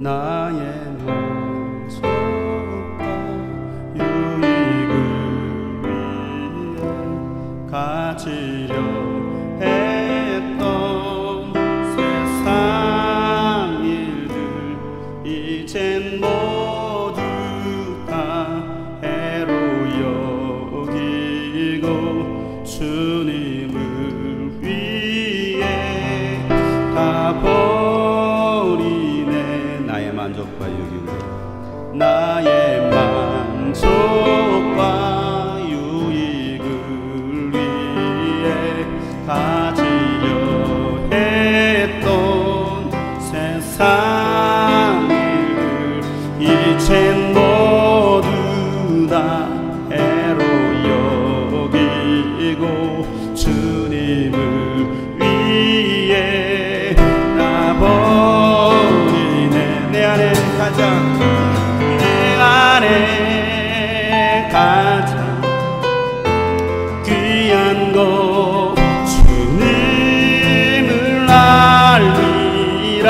나의 만족과 유익을 위해 가지려 했던 세상 일들 이젠 모두 다 해로 여기고 주님을 위해 다 버리네. 나의 만족과 유익을 나의 만족과 유익을 위해 가지려 했던 세상 일들 이젠 모두 다 해로 여기고 주님을 위해 나 버리네. 내 안에 가장 내 안에 가장 귀한 것 주님을 알리라.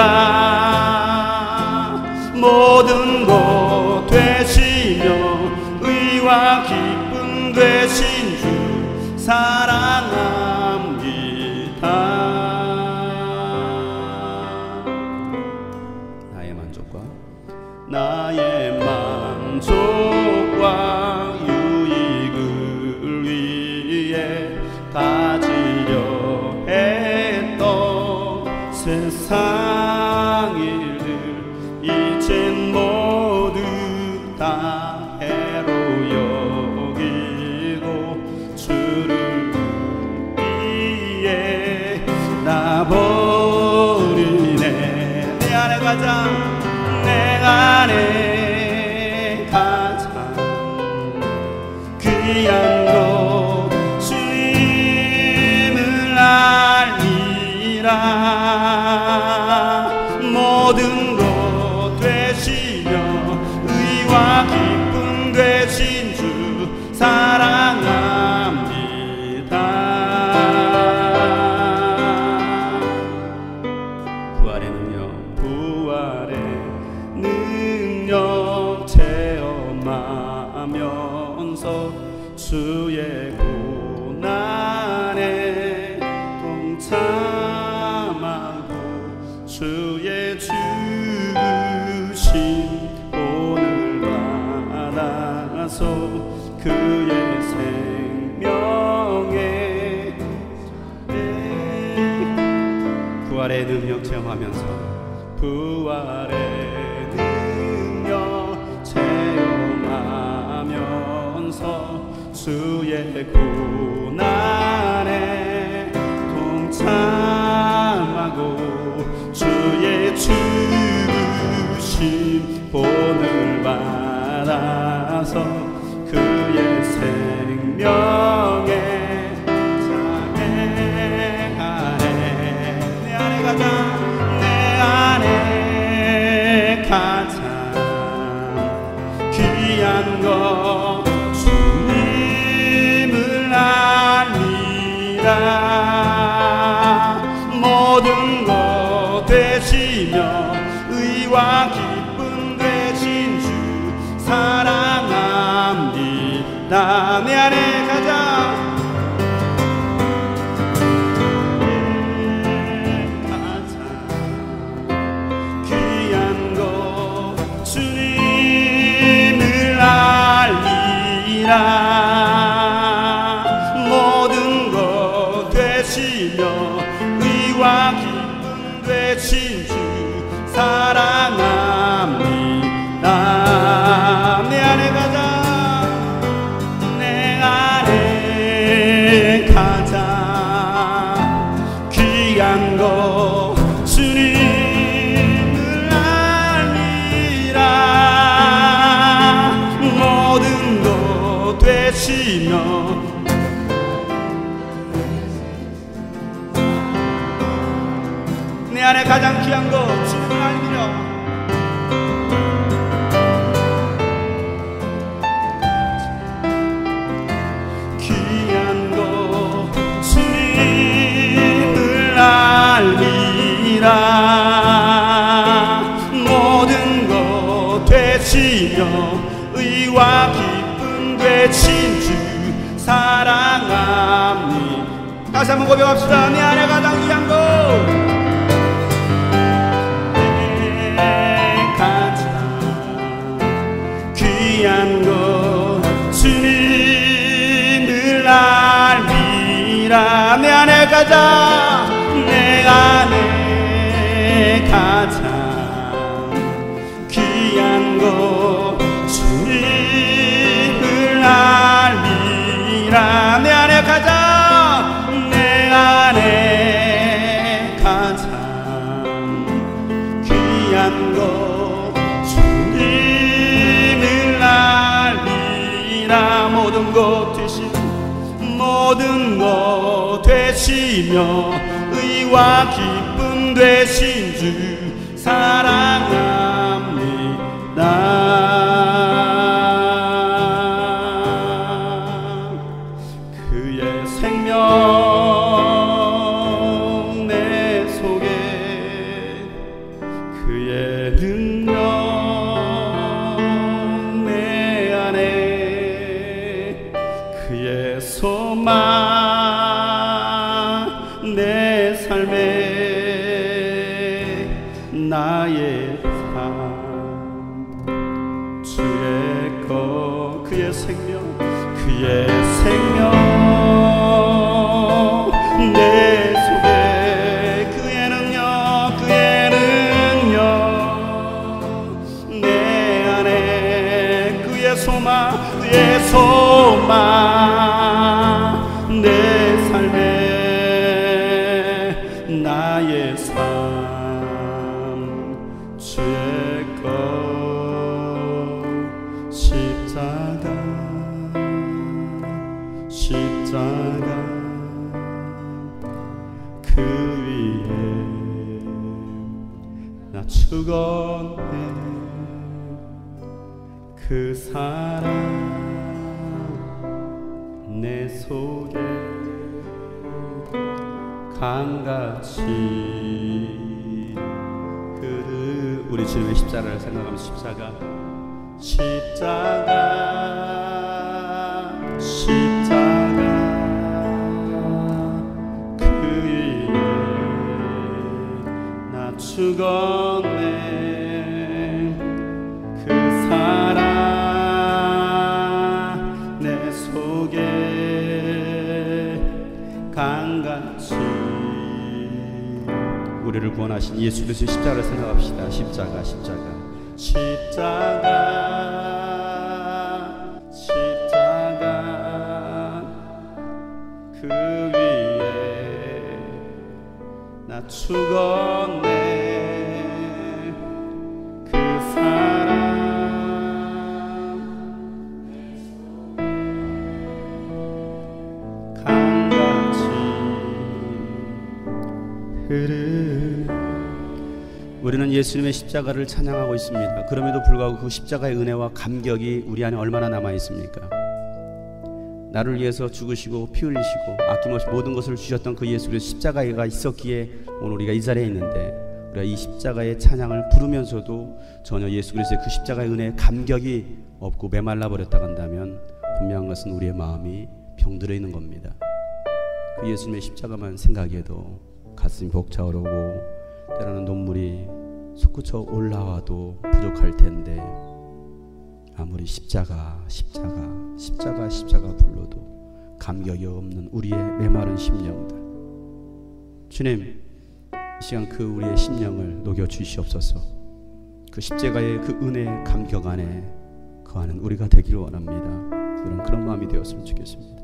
모든 것 되시며 의와 기쁨 되신 주 사랑합니다. 나의 만족과 유익을 위해 가지려 했던 세상 일들 이젠 모두 다 해로 여기고 주를 위해 나 버리네. 내 안에 가장 내 안에 가장 귀한 것 주님을 알리라. 모든 것 되시며 의와 기쁨 되신 주 사랑합니다. 부활의 능력 체험하면서 주의 고난에 동참하고 주의 죽으심 본을 받아서 그의 생명에 부활의 능력 체험하면서 부활의 능력 체험하면서 주의 고난에 동참하고 주의 죽으심 본을 받아서 그의 생명에 자행하네. 내 안에 가장 가장 귀한 것 주님을 알리라. 모든 것 되시며 의와 기쁨 되신 주 사랑합니다. 내 안에 가장 모든 것 되시며 의와 기쁨 되신 주 사랑합니다. 내 안에 가장 귀한 것 주님을 알리라. 모든 것 되시며 내 안에 가장 귀한 것 주님을 알리라. 알리라. 모든 되시며 의와 기쁨 되신 주 사랑합니다. 다시 한번 고백합시다. 내 안에 가장 귀한 것, 내 가장 귀한 것 주님을 알미라. 내 안에 가장, 내 안에 가장 귀한 것 주님을 알미라. 내 안에 가장, 내 안에 가장 귀한 것 주님을 알미라. 모든 것 되시며 의와 기쁨 되신 주 사랑합니다. 그의 생명 내 속에, 그의 능력 내 안에, 그의 소망 내 삶에, 나의 삶 주의 것. 그의 생명, 그의 생명 내 속에, 그의 능력, 그의 능력 내 안에, 그의 소망, 그의 소망 내 삶에, 나의 삶 주의 것. 십자가 십자가 그 위에 나 죽었네. 그 사랑 내 속에 강같이 흐르. 우리 주님의 십자가를 생각하면서 십자가 십자가 그 위에 나 죽었네. 그 사랑 내 속에 강같이. 우리를 구원하신 예수 그리스도의 십자가를 생각합시다. 십자가 그 위에 나 죽었네. 그 사랑 강같이 흐르는. 우리는 예수님의 십자가를 찬양하고 있습니다. 그럼에도 불구하고 그 십자가의 은혜와 감격이 우리 안에 얼마나 남아 있습니까? 나를 위해서 죽으시고 피 흘리시고 아낌없이 모든 것을 주셨던 그 예수 그리스도 십자가가 있었기에 오늘 우리가 이 자리에 있는데, 우리가 이 십자가의 찬양을 부르면서도 전혀 예수 그리스도의 그 십자가의 은혜에 감격이 없고 메말라 버렸다 한다면 분명한 것은 우리의 마음이 병들어 있는 겁니다. 그 예수님의 십자가만 생각해도 가슴이 벅차오르고 때로는 눈물이 솟구쳐 올라와도 부족할 텐데, 아무리 십자가 불러도 감격이 없는 우리의 메마른 심령들, 주님 이 시간 그 우리의 심령을 녹여 주시옵소서. 그 십자가의 그 은혜 감격 안에 거하는 우리가 되기를 원합니다. 여러분 그런 마음이 되었으면 좋겠습니다.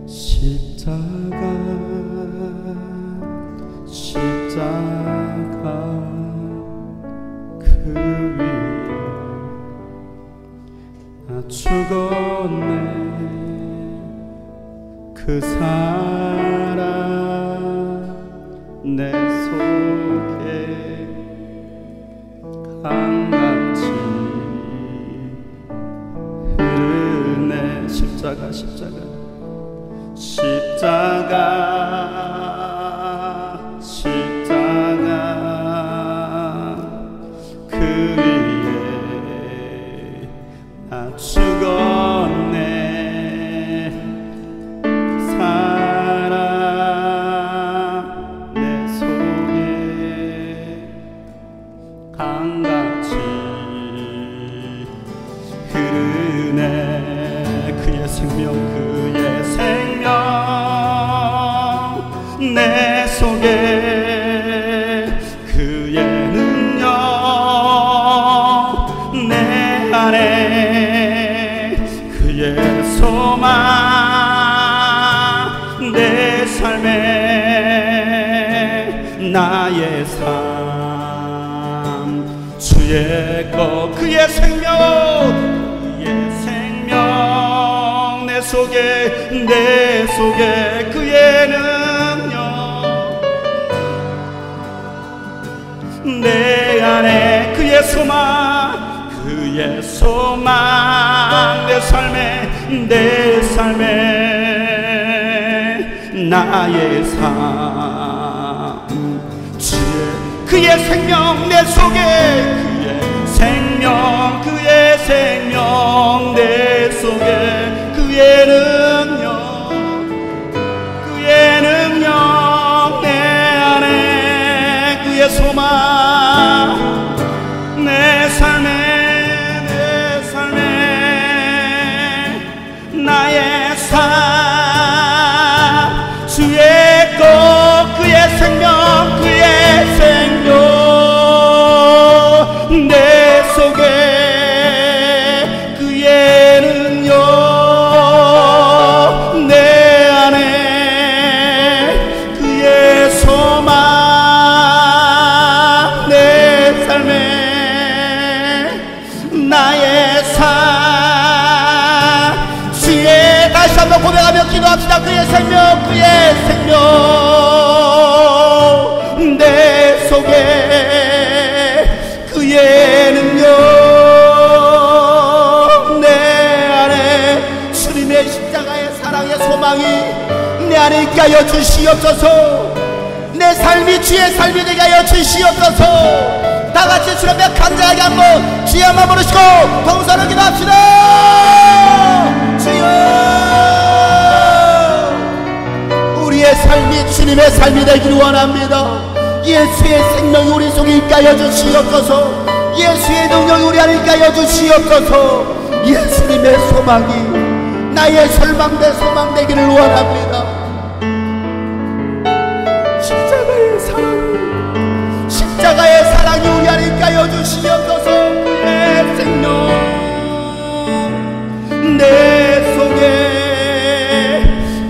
십자가 그 위에 나 죽었네. 그 사랑 내 속에 강같이 흐르네. 십자가 내 속에 그의 능력, 내 안에 그의 소망, 내 삶에 나의 삶, 주의 것 그의 생명, 그의 생명, 내 속에 그의 능력, 내 안에 그의 소망, 그의 소망, 내 삶에 나의 삶, 주의 그의 생명, 내 속에 그의 생명, 그의 생명, 내 속에 그의 능력, 그의 능력, 내 안에 그의 소망, 내 삶에 나의 삶, 주의 것 그의 생명, 그의 생명, 내 속에 그의 능력, 내 안에 그의 소망, 내 삶에 나의 삶, 주의 다시 한번 고백하며 기도합시다. 그의 생명, 그의 생명, 내 속에 그의 능력, 내 안에 주님의 십자가의 사랑의 소망이 내 안에 있게 하여 주시옵소서. 내 삶이 주의 삶이 되게 하여 주시옵소서. 다같이 주님 앞에 간절하게 한번 주의 한번 부르시고 동서로 기도합시다. 주여, 우리의 삶이 주님의 삶이 되기를 원합니다. 예수의 생명이 우리 속에 있게 하여 주시옵소서. 예수의 능력이 우리 안에 있게 하여 주시옵소서. 예수님의 소망이 나의 절망된 소망 되기를 원합니다. 십자가의 사랑이 우리 안에 있게 하여 주시옵소서. 그의 생명, 내 속에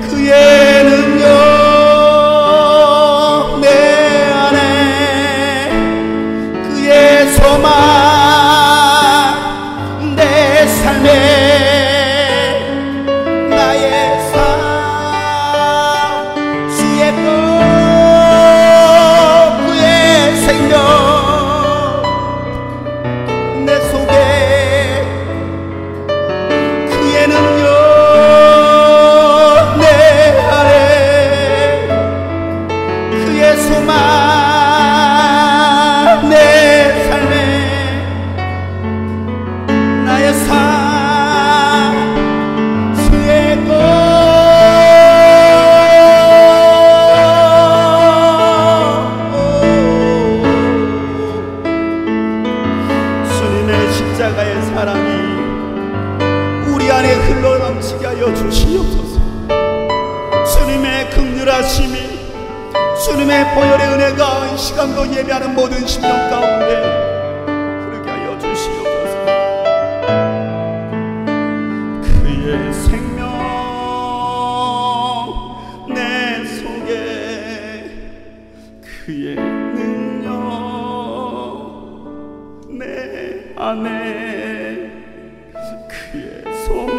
그의 능력, 내 안에 그의 소망, 내 삶에 나의 삶, 주의 것 그의 생명, 내 속에 그의 능력, 내 안에 그의 소망, 내 삶에 나의 삶, 주의 것 주님의 십자가의 사랑이 우리 안에 흘러넘치게 하여 주시옵소서. 주님의 긍휼하심이, 주님의 보혈의 은혜가 이 시간도 예배하는 모든 심령 가운데 흐르게 하여 주시옵소서. 그의 생명, 내 속에 그의 능력, 내 안에 그의 소망,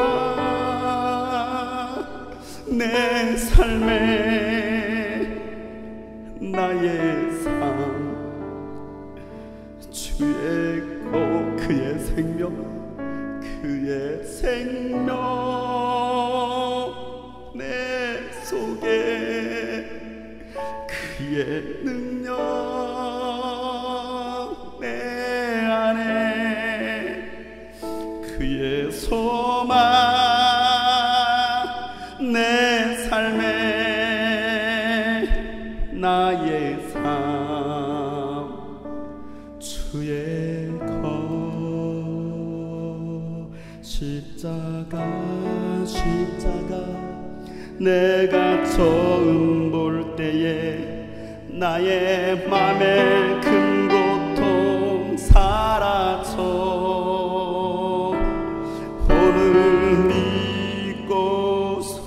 내 삶에 나의 삶, 주의 것 그의 생명, 그의 생명, 내 속에 그의 능력, 내 안에 그의 소망, 내 삶에 나의 삶, 주의 것 십자가 내가 처음 볼 때 때에 나의 맘에 큰 고통 사라져 오늘 믿고서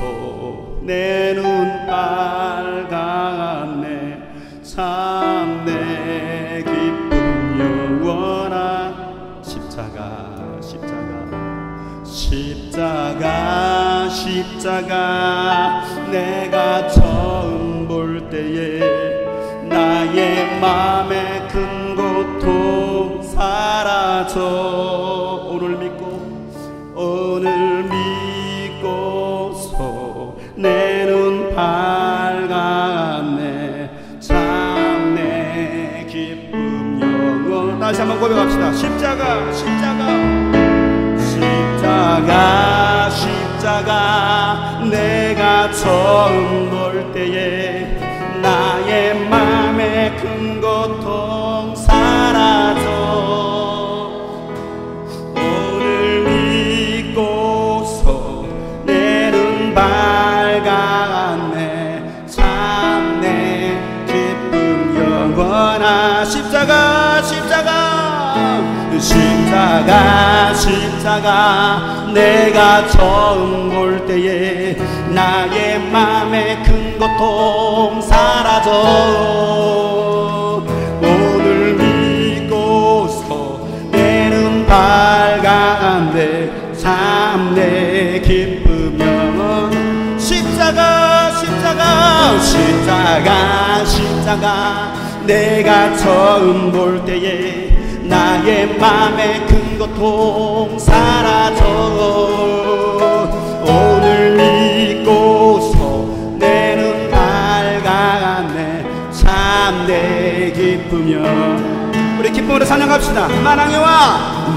내 눈 빨갛네 참 내 기쁨 영원한 십자가 내가 처음 볼 때에 나의 맘에 큰 고통 사라져 오늘 믿고서 내 눈 밝았네 참 내 기쁨 영원 다시 한번 고백합시다. 십자가 내가 처음 볼 때에 나의 맘에 큰 고통 사라져 오늘 믿고서 내 눈 밝았네 참 내 기쁨 영원한 십자가 내가 처음 볼 때에 나의 맘에 큰 고통 사라져 오늘 믿고서 내 눈 밝았네 참 내 기쁨 영원 십자가 내가 처음 볼 때에 나의 맘에 큰 고통 사라져 오늘 믿고서 내 눈 밝았네 참 내 기쁨이여 우리 기쁨으로 찬양합시다.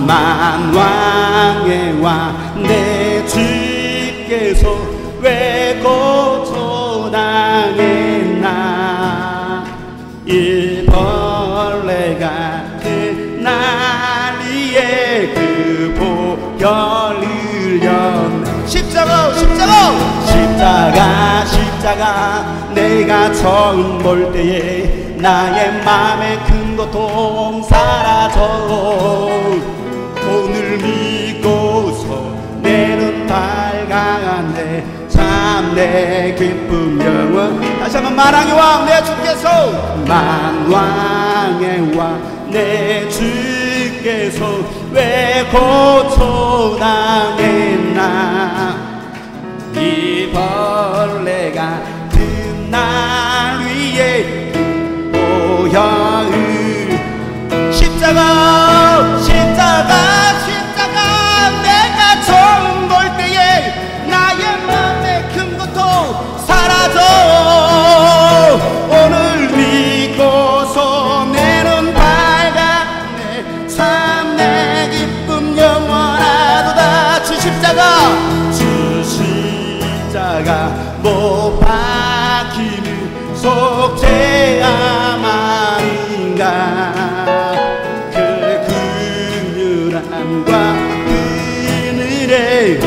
만왕의 왕 내 주께서 왜 고초당했나 이 벌레 같은 날 위에 그 보혈을 흘렸네 십자가 내가 처음 볼 때에 나의 맘에 큰 고통 사라져 오늘 믿고서 내 눈 밝았네 참 내 기쁨 영원 다시 한번 만왕의 왕 내 주께서 왜 고초당했나 이 벌레 같은 날 위에 보혈을 십자가 내가 처음 볼 때에 나의 맘에 큰 고통 사라져 오늘 믿고서 내 눈 밝았네 참 내 기쁨 영원하도다 주 십자가 못 박히는 속죄함 아닌가 그 긍휼함과 은혜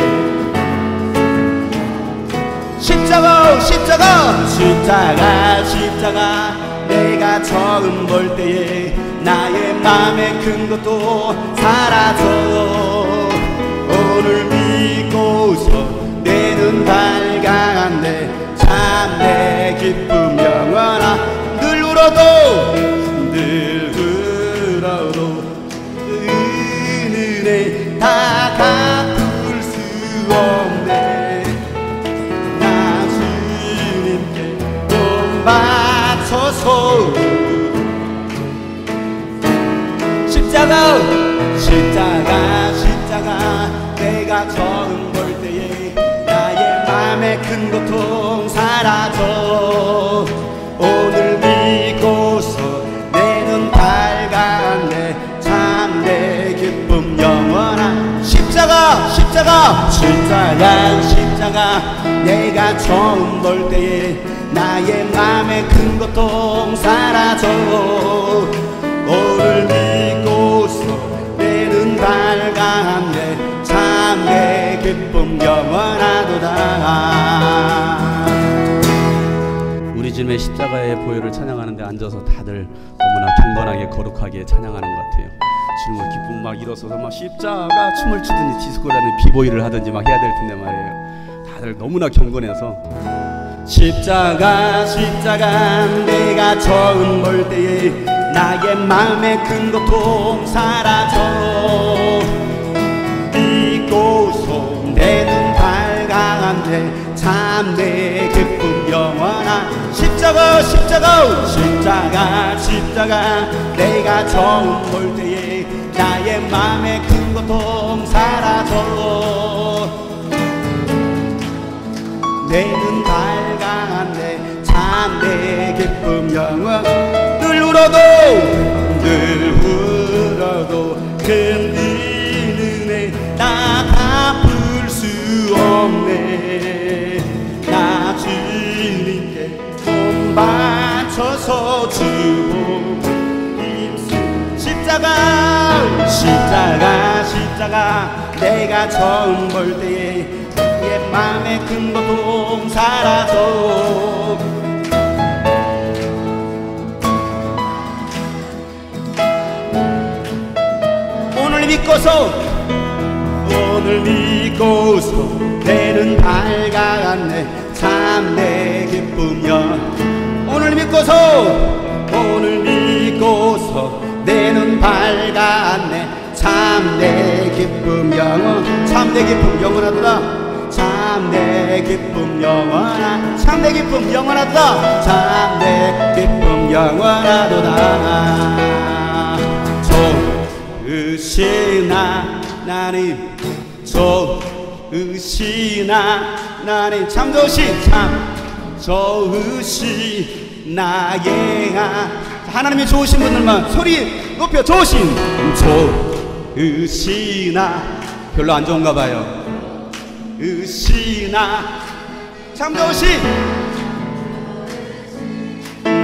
십자가 내가 처음 볼 때에 나의 맘에 큰 것도 사라져 오늘 믿고서 내 눈 밝았네 참 내 기쁨 영원하 늘 울어도 은혜 다 갚을 수 없네 나 주님께 돈 바쳐서 십자가 내가 처음 볼 때에 나의 맘에 큰 고통 사라져 오늘 믿고서 내 눈 밝았네 참 내 기쁨 영원한 십자가 내가 처음 볼 때에 나의 맘에 큰 고통 사라져 오늘 믿고서 내 눈 밝았네 참 내 기쁨 영원하도다. 우리 우리 주님의 십자가의 보혈을 찬양하는데 앉아서 다들 너무나 경건하게 거룩하게 찬양하는 것 같아요. 주님을 기쁨 막 일어서서 막 십자가 춤을 추든지 디스코라는 비보이를 하든지 막 해야 될 텐데 말이에요. 다들 너무나 경건해서 십자가 십자가 내가 처음 볼 때에 나의 마음의 큰 고통 사라져 믿고서 내 눈 밝아간대 참 내 기쁨 영원한 십자가 십자가 십자가 십자가 내가 처음 볼 때에 나의 마음의 큰 고통 사라져 내 눈 밝아간대 참 내 기쁨 영원 늘 울어도 큰 은혜 나 갚을 수 없네 나 주님께 돈 바쳐서 주고 십자가 십자가 십자가 내가 처음 볼 때에 내 맘의 큰 고통 사라져 오늘 믿고서 내는 밝아갔네 참 내 기쁨이야 오늘 믿고서 내는 밝아갔네 참 내 기쁨 영원 참 내 기쁨 영원하도다 참 내 기쁨 영원하 참 내 기쁨 영원하도다 참 내 기쁨 영원하도다 좋으신 하나님 좋으신 하나님 참 좋으신 나의 하나님이 좋으신 분들만 소리 높여 좋으신 별로 안 좋은가 봐요 참 좋으신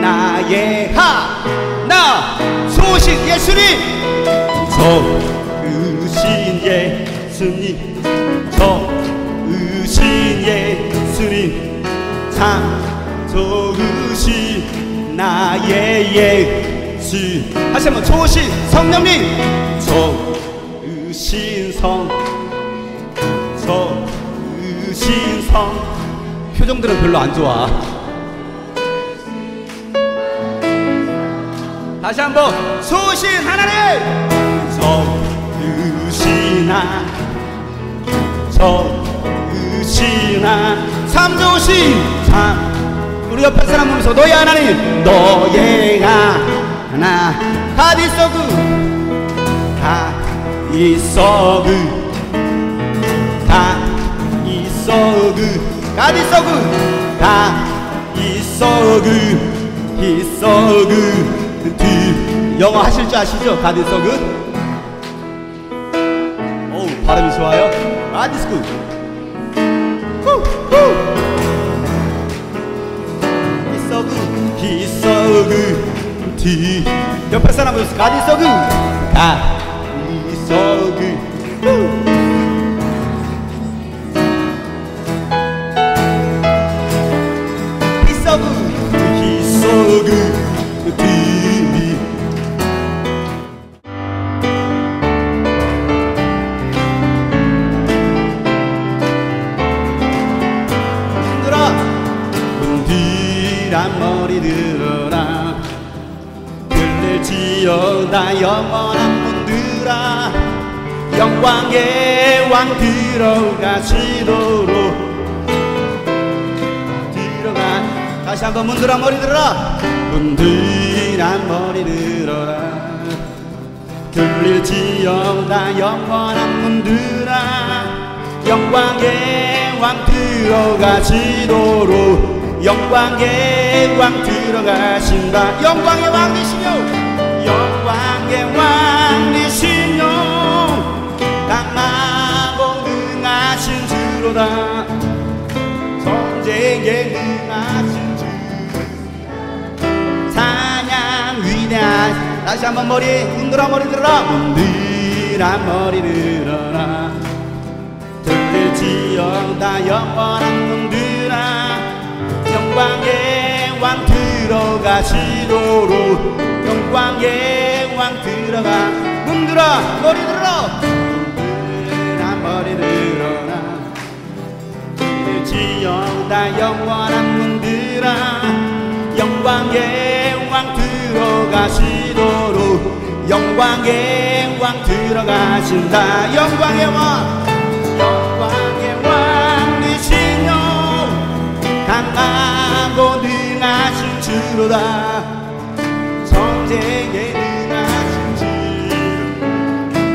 나의 하나 좋으신 예수님 좋으신 예수님 좋으신 예수님 참 좋으신 나의 예수 다시 한번 좋으신 성령님 좋으신 성 표정들은 별로 안 좋아 다시 한번 좋으신 하나님 좋으신 참 좋으신 참 우리 옆에 사람 보면서 너의 하나님 너의 하나 다 있어 영어 하실 줄 아시죠? God is so good. 오 발음이 좋아요. God is good. He's so good. He's so good. 옆에 사람 보면서 God is so good. God is so good. He's so good. He's so good. 머리 들어라 들릴지어다 영원한 문들아 영광의 왕 들어가시도록 들어가 다시 한번 문들아 머리 들어라 문들아 머리 들어라 들릴지어다 영원한 문들아 영광의 왕 들어가시도록 영광의 왕 들어가신다 영광의 왕이시여 영광의 왕이시여 강하고 능하신 주로다 전쟁에 능하신 주 찬양 위대한 다시 한번 머리 흔들어 머리 들어라 흔들어 머리 들어라 들릴지어다 영원한 문들아 영광의 왕 들어가시도록 영광의 왕 들어가. 문들어 머리 들어 문들어 머리 들어라. 지어다 영원한 문들어 영광의 왕 들어가시도록 영광의 왕 들어가신다. 영광의 왕 영광의 왕이시여 강하고 능하신 주로다. 전쟁에 능하신 주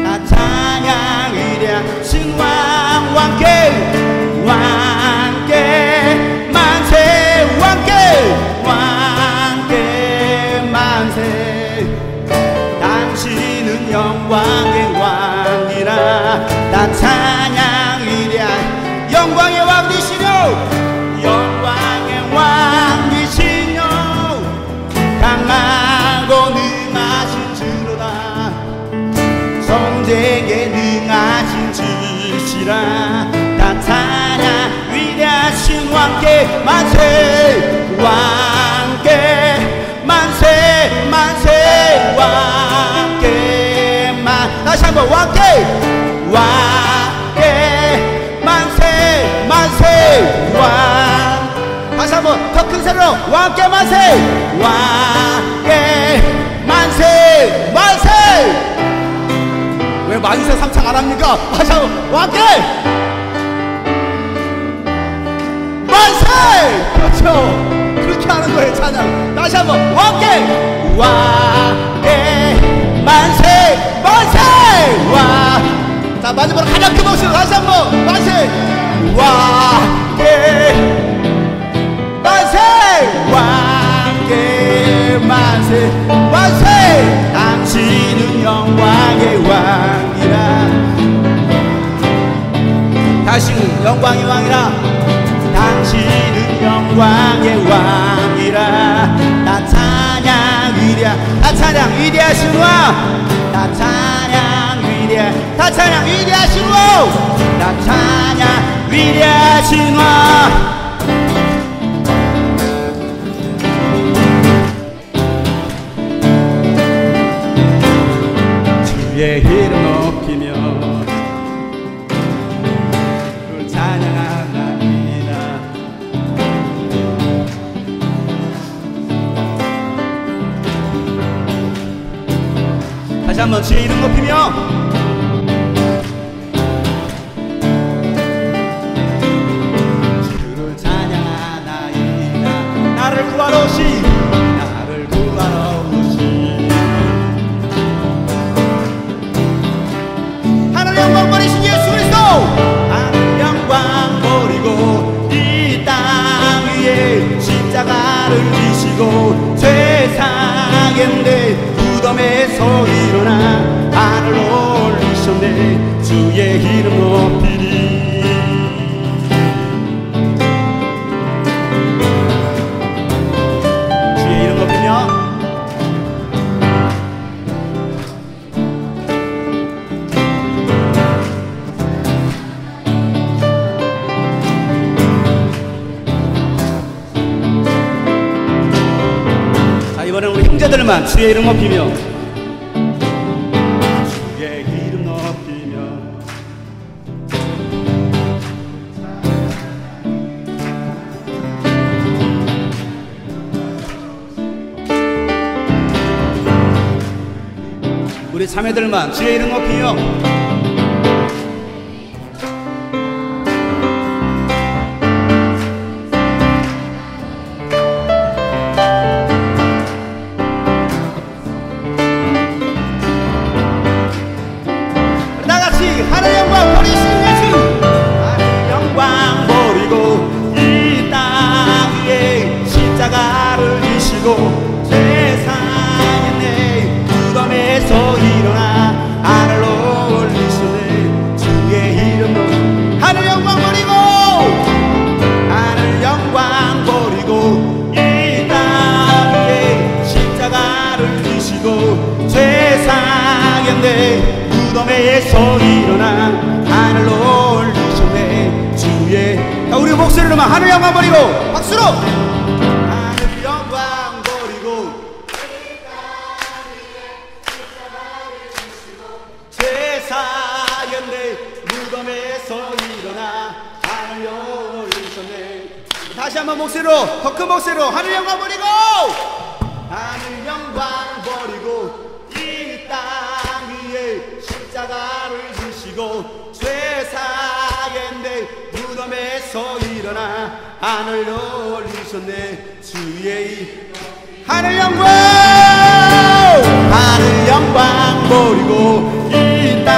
나 찬양 위대하신 왕. 왕께 왕께 만세 왕께 왕께 만세. 당신은 영광의 왕이라. 나 찬양 위대한 영광의 왕이시여 영광의 왕이시여 강하고 능하신 주로다. 전쟁에 능하신 주시라. 다 찬양 위대하신 왕께 만세 왕께 만세 만세 왕께 다시 한번 왕께 왕께 만세 만세 왕. 다시 한번 더 큰 소리로 왕께 만세 왕께 만세 만세. 왜 만세 삼창 안 합니까? 다시 한번 왕께 만세. 그렇죠. 그렇게 하는 거예요 찬양. 다시 한번 왕께 왕께 만세 만세 와. 자 마지막으로 가장 큰 목소리로 다시 한번 만세 왕께 만세 왕께 만세 만세. 당신은 영광의 왕이라. 당신은 영광의 왕이라. 당신은 영광의 왕이라. 나 찬양 위대하. 나 찬양 위대하신 왕. 나 찬양 위대하. 나 찬양 위대하신 왕. 나 찬양 위대하신 왕. 주의 이름 높이며 그를 찬양하나이다. 다시 한번 주의 이름 높이며 주를 찬양하나이다. 나를 구하러 오신 나를 구하러 오신 하늘 영광 버리신 예수 그리스도. 하늘 영광 버리고 이 땅 위에 십자가를 지시고 세상에 내 무덤에서 일어나 하늘로 올리셨네. 주의 이름 높이리. 주의 이름 높이며 이번엔 우리 형제들만 주의 이름 높이며 주의 이름 높이며 우리 자매들만 주의 이름 높이며 하늘 영광 버리신 예수. 하늘 영광 버리고 이 땅 위에 십자가를 지시고 세상에 내 무덤에서 일어나 하늘로 올리시네. 주의 이름으로 하늘 영광 버리고 하늘 영광 버리고 이 땅 위에 십자가를 지시고 세상에 내 무덤에서 일어나 하늘로 올리셨네. 주의 우리 목소리로만 하늘 영광 버리고 박수로 하늘 영광 다시 한번 목소리로, 더 큰 목소리로 하늘 영광 버리고, 하늘 영광 버리고 이 땅 위에 십자가를 지시고 죄사의 내 무덤에서 일어나 하늘 올리셨네. 주의 하늘 영광, 하늘 영광 버리고 이 땅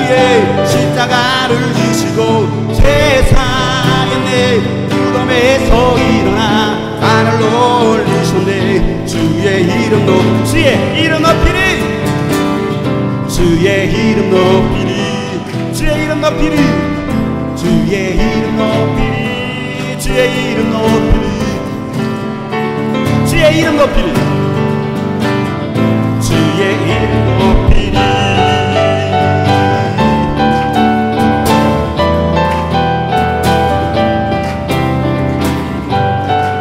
위에 십자가를 지시고 죄사의 내 무덤에서 일어나 하늘 올리셨네. 주의 이름 높이리, 주의 이름 높이리, 주의 이름 높이리, 주의 이름 높이리, 주의 이름 높이리, 주의 이름 높이리, 주의 이름 높이리, 주의 이름 높이리.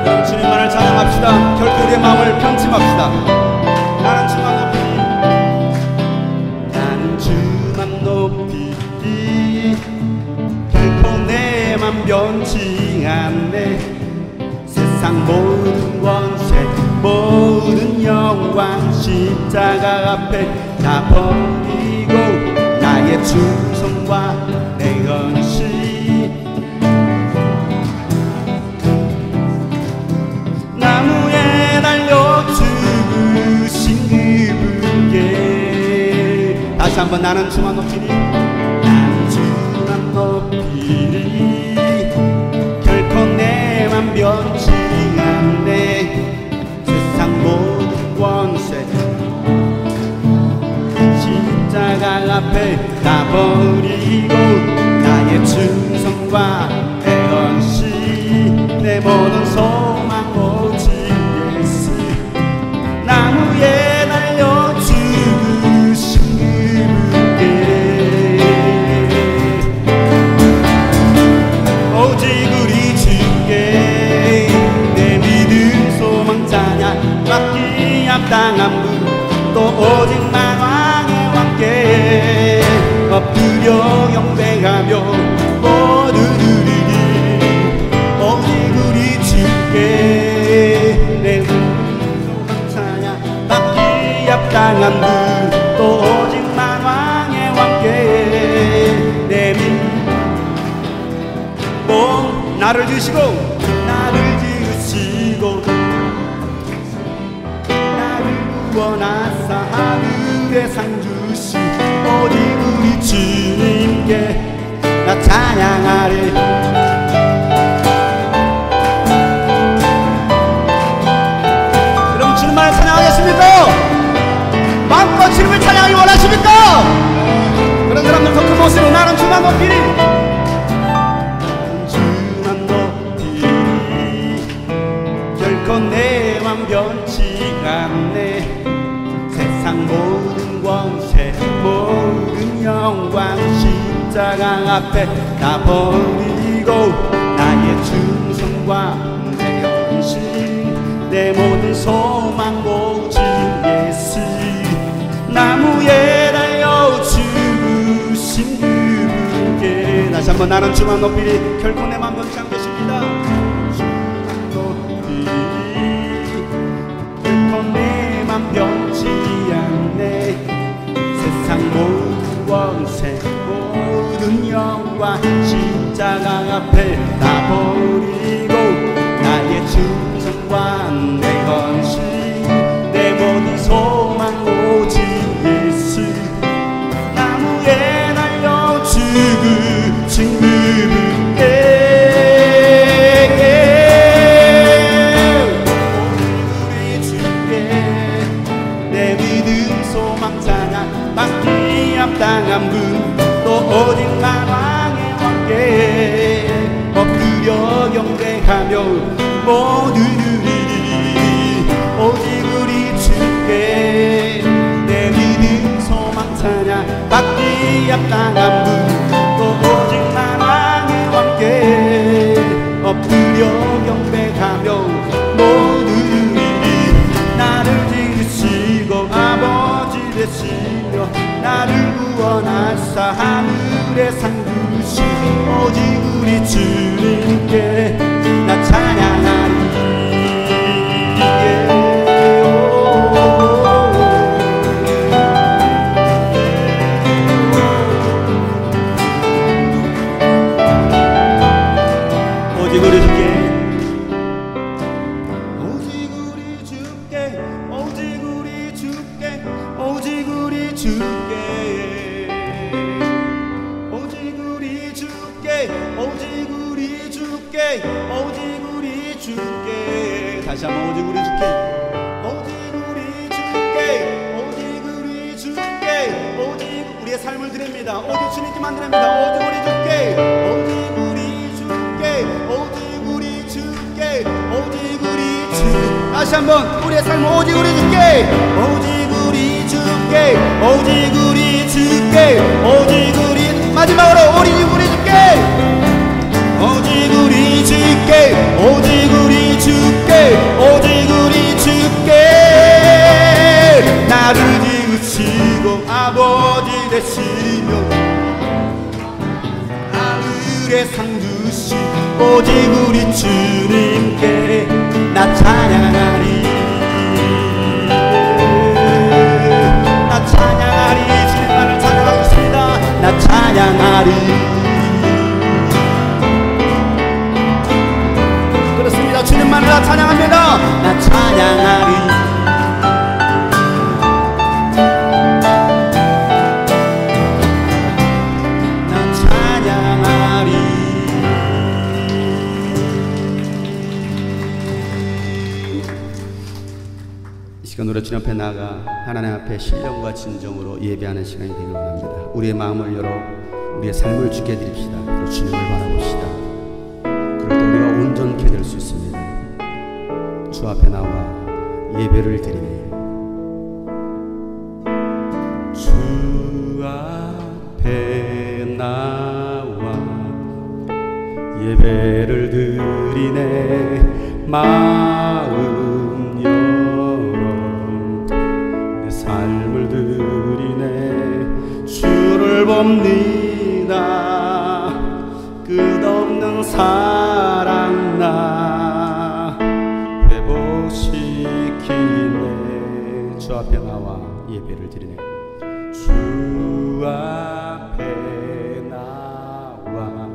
여러분 주님만을 찬양합시다. 결코 우리의 마음을 편침합시다. 나는 주만 높이리, 나는 주만 높이리, 결코 내 맘 변치 않네. 세상 모든 권세 모든 영광 십자가 앞에 다 버리고 나의 충성과 내 헌신 나무에 달려 죽으신 그분께 다시 한번 나는 주만 높이리, 나는 주만 높이리, 결코 내 맘 변치 않네. 세상 모든 권세 십자가 앞에 다 버리고 나의 충성과 내 헌신 내 모든 소망 오직 예수 나무에 달려 죽으신 그분께 오직 우리 주께 내 믿음 소망 찬양 받기 합당한 분 또 오직 만왕의 왕께 엎드려 경배하며 모두 누리리 오직 우리 주께 내 믿음 소망 찬양 받기 합당한 분 또 오직 만왕의 왕께 내 믿음 나를 주시고 나를 지으시고 나를 구원하사 하늘의 상 주시 오직 우리 주님께 나 찬양하리. 여러분 주님만을 찬양하겠습니까? 마음껏 주님을 찬양하기 원하십니까? 그런 사람들 더 큰 모습으로 나는 주만 높이리, 결코 내 맘 변치 않네. 세상 모든 권세 모든 영광 십자가 앞에 다 버리고 나의 충성과 내 헌신 내 모든 소망 오직 예수 나무에 달려 죽으신 그분께 다시 한번 나는 주만 높이리, 결코 내 맘 변치 않겠습니다. 내 맘 변치 않네. 세상 모든 권세 모든 영광 십자가 앞에 다 버리고 나의 충성과 내 헌신 내 모든 소망 오직 예수 나무에 달려 죽으신 그분께 합당한 분 또 오직 만왕의 왕께 엎드려 경배하며 모두 누리리 오직 우리 주께 내 믿음 소망 찬양 받기 합당한 분 또 오직 만왕의 왕께 엎드려 경배하며 모두 누리리 나를 지으시고 아버지 되시며 나를 구원하사 하늘의 상 주신 오직 우리 주님께 나 찬양 주께 오직 우리 주께 오직 우리 주께 오직 우리 주께 다시 한번 오직 우리 주께 오직 우리 주께 오직 우리 주께 오직 우리의 삶을 드립니다. 오직 주님께만 드립니다. 오직 우리 주께 오직 우리 주께 오직 우리 주께 오직 우리 주 다시 한번 우리의 삶을 오직 우리 주께 오직 우리 주께 오직 우리 주께 오직 우리 마지막으로 오직 우리 주께 오직 우리 주께 오직 우리 주께 오직 우리 주께 나를 지으시고 아버지 되시며 하늘의 상 두시 오직 우리 주님께 나 찬양하리 나 찬양하리 주님만을 찬양하겠습니다. 나 찬양하리 그렇습니다. 주님만을 나 찬양합니다. 나 찬양하리 나 찬양하리 이 시간 노래 주님 앞에 나아가 하나님 앞에 신령과 진정으로 예배하는 시간이 되길 원합니다. 우리의 마음을 열어 우리의 삶을 주께 드립시다. 그리고 주님을 바라봅시다. 그럴 때 우리가 온전케 될 수 있습니다. 주 앞에 나와 예배를 드리며 주 앞에 나와 예배를 드리네 마음 열어 내 삶을 드리네 주를 봅니다. 끝없는 사랑 나 회복시키네 주 앞에 나와 예배를 드리네 주 앞에 나와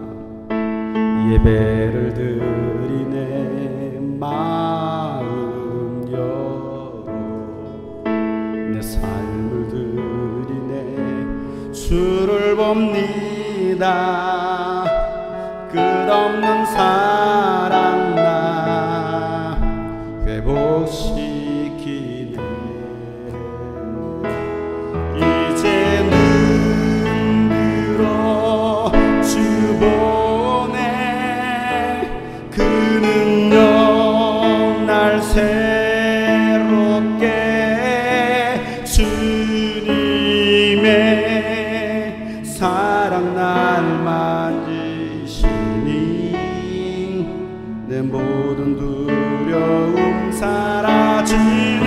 예배를 드리네 마음 열어 내 삶을 드리네 주를 봅니다. 끝없는 사랑 나 회복시키네 이제 눈 들어 주 보네 그 능력 날 새롭게 주님의 사랑 날 만지시니 내 모든 두려움 사라지네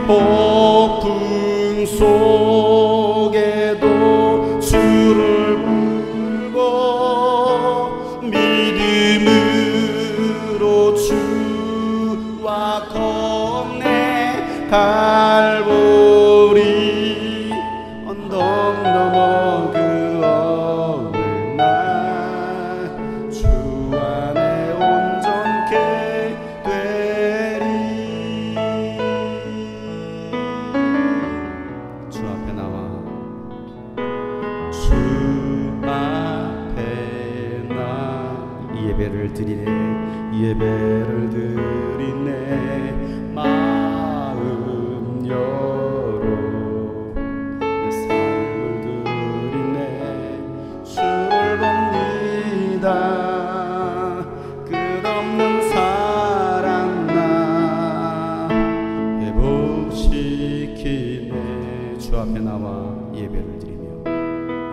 폭풍 속에도 주를 불고 믿음으로 주와 걷네 갈보리 언덕 넘어 그 어느 날 주 안에 온전케 되리 주 앞에 나와 주 앞에 나 예배를 드리네 예배를 드리네 마음 열어 내 삶을 드리네 주를 봅니다. 끝없는 사랑 나 회복시키네 주 앞에 나와 예배를 드리며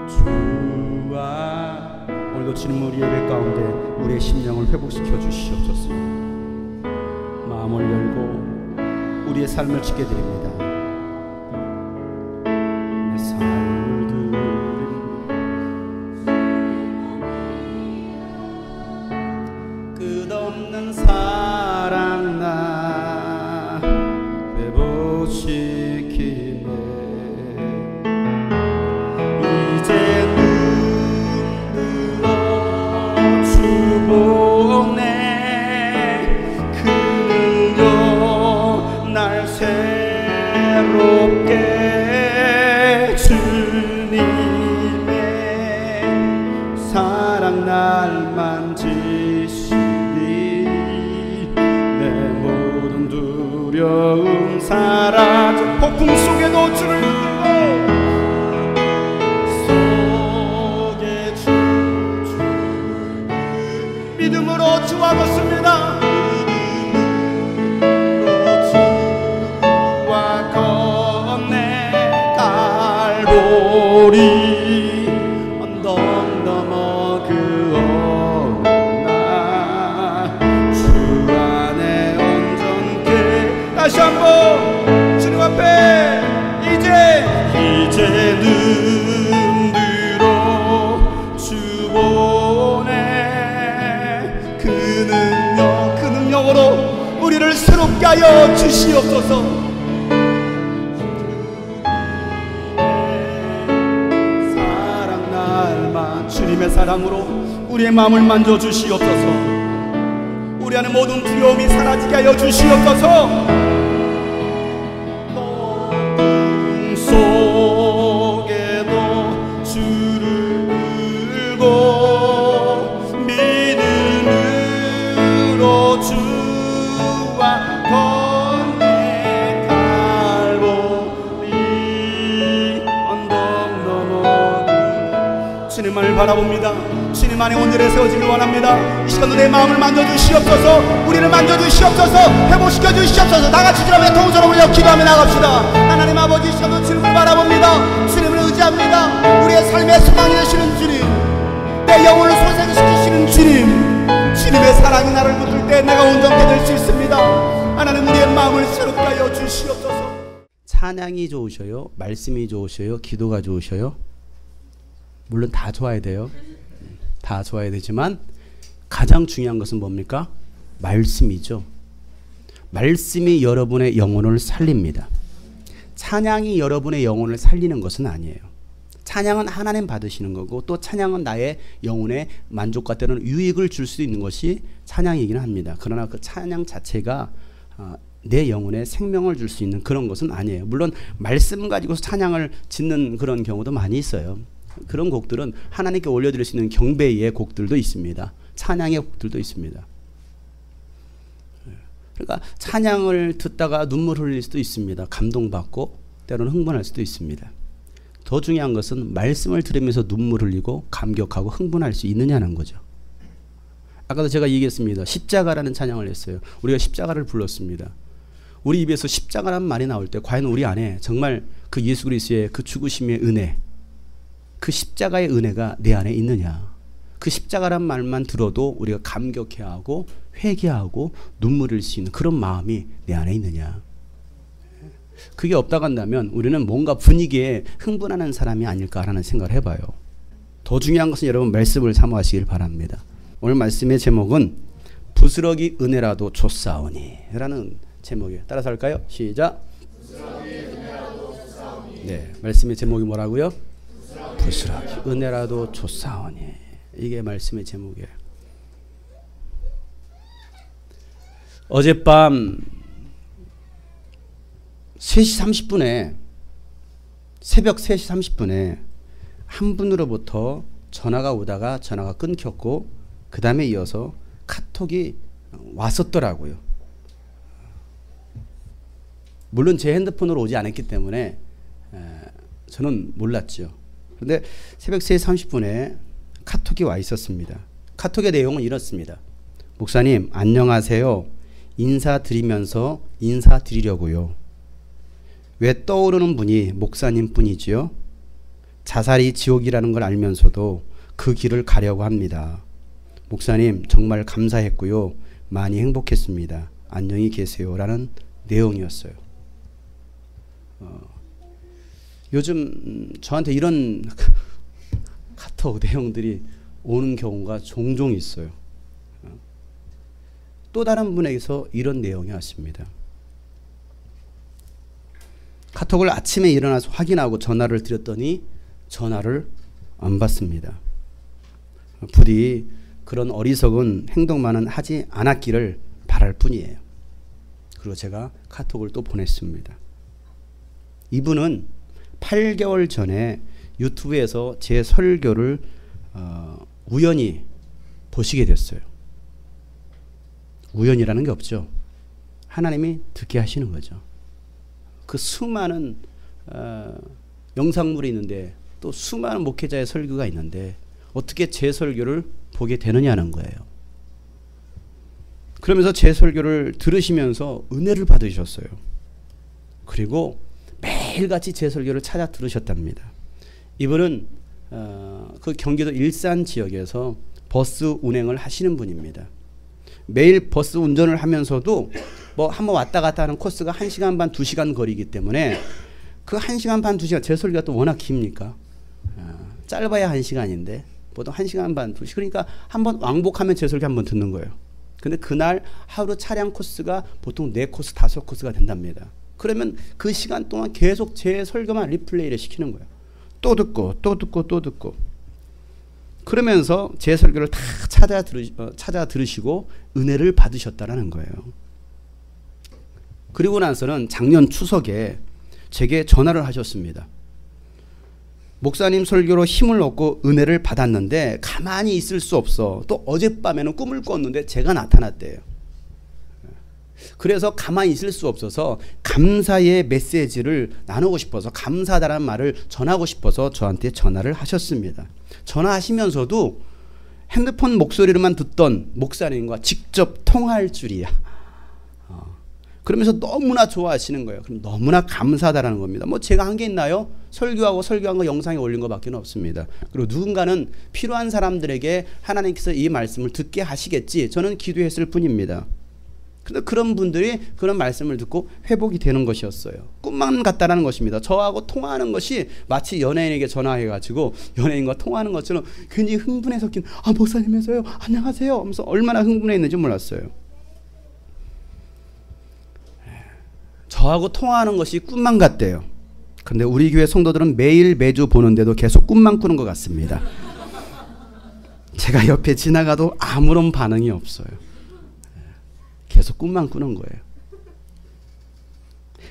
주와 오늘도 주님 우리 예배 가운데 우리의 심령을 회복시켜 주시옵소서. 마음을 열고 우리의 삶을 지게 드립니다. 내 삶을 드리며 끝없는 사랑 나 회복시키네 이제 눈 들어 주 보네 그 능력 날 새롭게 모든 두려움 사라져 폭풍 속에도 주를 속에 주 믿음으로 주와 걷습니다. 주와 건네 갈보리 언덕 넘어 그 다시 한번 주님 앞에 이제 눈 들어 주 보내 그 능력으로 우리를 새롭게 하여 주시옵소서. 사랑 날만 주님의 사랑으로 우리의 마음을 만져주시옵소서. 우리 안에 모든 두려움이 사라지게 하여 주시옵소서. 속에도 주를 들고 믿음으로 주와 건네 갈보리 언덕 넘어 주님만을 바라봅니다. 주님 안에 온전히 세워지길 원합니다. 이 시간도 내 마음을 만져주시옵소서. 우리를 만져주시옵소서. 회복시켜 주시옵소서. 다같이 주님 앞에 통성을 올려 기도하며 나갑시다. 하나님 아버지, 이 시간도 주님을 바라봅니다. 주님을 의지합니다. 우리의 삶의 소망이 되시는 주님, 내 영혼을 소생시키시는 주님, 주님의 사랑이 나를 붙들 때 내가 온전케 될 수 있습니다. 하나님, 우리의 마음을 새롭게 하여 주시옵소서. 찬양이 좋으셔요? 말씀이 좋으셔요? 기도가 좋으셔요? 물론 다 좋아야 돼요. 다 좋아야 되지만 가장 중요한 것은 뭡니까? 말씀이죠. 말씀이 여러분의 영혼을 살립니다. 찬양이 여러분의 영혼을 살리는 것은 아니에요. 찬양은 하나님 받으시는 거고, 또 찬양은 나의 영혼에 만족과 때로는 유익을 줄 수 있는 것이 찬양이긴 합니다. 그러나 그 찬양 자체가 내 영혼에 생명을 줄 수 있는 그런 것은 아니에요. 물론 말씀 가지고서 찬양을 짓는 그런 경우도 많이 있어요. 그런 곡들은 하나님께 올려드릴 수 있는 경배의 곡들도 있습니다. 찬양의 곡들도 있습니다. 그러니까 찬양을 듣다가 눈물 흘릴 수도 있습니다. 감동받고 때로는 흥분할 수도 있습니다. 더 중요한 것은 말씀을 들으면서 눈물 흘리고 감격하고 흥분할 수 있느냐는 거죠. 아까도 제가 얘기했습니다. 십자가라는 찬양을 했어요. 우리가 십자가를 불렀습니다. 우리 입에서 십자가라는 말이 나올 때 과연 우리 안에 정말 그 예수 그리스도의 그 죽으심의 은혜, 그 십자가의 은혜가 내 안에 있느냐. 그 십자가란 말만 들어도 우리가 감격해하고 회개하고 눈물 흘릴 수 있는 그런 마음이 내 안에 있느냐. 그게 없다고 한다면 우리는 뭔가 분위기에 흥분하는 사람이 아닐까라는 생각을 해봐요. 더 중요한 것은 여러분 말씀을 사모하시길 바랍니다. 오늘 말씀의 제목은 부스러기 은혜라도 줬사오니 라는 제목이에요. 따라서 할까요? 시작. 네, 말씀의 제목이 뭐라고요? 부스러기 은혜라도 줬사오니. 이게 말씀의 제목이에요. 어젯밤 3시 30분에 새벽 3시 30분에 한 분으로부터 전화가 오다가 전화가 끊겼고 그 다음에 이어서 카톡이 왔었더라고요. 물론 제 핸드폰으로 오지 않았기 때문에 저는 몰랐죠. 그런데 새벽 3시 30분에 카톡이 와 있었습니다. 카톡의 내용은 이렇습니다. 목사님 안녕하세요. 인사드리면서 인사드리려고요. 왜 떠오르는 분이 목사님 뿐이지요? 자살이 지옥이라는 걸 알면서도 그 길을 가려고 합니다. 목사님 정말 감사했고요. 많이 행복했습니다. 안녕히 계세요. 라는 내용이었어요. 요즘 저한테 이런 카톡 내용들이 오는 경우가 종종 있어요. 또 다른 분에게서 이런 내용이 왔습니다. 카톡을 아침에 일어나서 확인하고 전화를 드렸더니 전화를 안 받습니다. 부디 그런 어리석은 행동만은 하지 않았기를 바랄 뿐이에요. 그리고 제가 카톡을 또 보냈습니다. 이분은 8개월 전에 유튜브에서 제 설교를 우연히 보시게 됐어요. 우연이라는 게 없죠. 하나님이 듣게 하시는 거죠. 그 수많은 영상물이 있는데 또 수많은 목회자의 설교가 있는데 어떻게 제 설교를 보게 되느냐는 거예요. 그러면서 제 설교를 들으시면서 은혜를 받으셨어요. 그리고 매일같이 제 설교를 찾아 들으셨답니다. 이분은 그 경기도 일산 지역에서 버스 운행을 하시는 분입니다. 매일 버스 운전을 하면서도 뭐 한번 왔다 갔다 하는 코스가 1시간 반, 2시간 거리이기 때문에 그 1시간 반, 2시간, 제 설교가 또 워낙 깁니까? 짧아야 1시간인데 보통 1시간 반, 2시간. 그러니까 한번 왕복하면 제 설교 한번 듣는 거예요. 근데 그날 하루 차량 코스가 보통 4코스, 5코스가 된답니다. 그러면 그 시간 동안 계속 제 설교만 리플레이를 시키는 거예요. 또 듣고 또 듣고 또 듣고. 그러면서 제 설교를 다 찾아 들으시고 은혜를 받으셨다라는 거예요. 그리고 나서는 작년 추석에 제게 전화를 하셨습니다. 목사님 설교로 힘을 얻고 은혜를 받았는데 가만히 있을 수 없어. 또 어젯밤에는 꿈을 꿨는데 제가 나타났대요. 그래서 가만히 있을 수 없어서 감사의 메시지를 나누고 싶어서, 감사하다는 말을 전하고 싶어서 저한테 전화를 하셨습니다. 전화하시면서도 핸드폰 목소리로만 듣던 목사님과 직접 통화할 줄이야. 그러면서 너무나 좋아하시는 거예요. 그럼 너무나 감사하다라는 겁니다. 뭐 제가 한 게 있나요? 설교한 거 영상에 올린 것밖에 없습니다. 그리고 누군가는 필요한 사람들에게 하나님께서 이 말씀을 듣게 하시겠지, 저는 기도했을 뿐입니다. 근데 그런 분들이 그런 말씀을 듣고 회복이 되는 것이었어요. 꿈만 같다라는 것입니다. 저하고 통화하는 것이 마치 연예인에게 전화해가지고 연예인과 통화하는 것처럼 굉장히 흥분해 섞인, 목사님이세요? 안녕하세요 하면서 얼마나 흥분했는지 몰랐어요. 저하고 통화하는 것이 꿈만 같대요. 그런데 우리 교회 성도들은 매일 매주 보는데도 계속 꿈만 꾸는 것 같습니다. 제가 옆에 지나가도 아무런 반응이 없어요. 계속 꿈만 꾸는 거예요.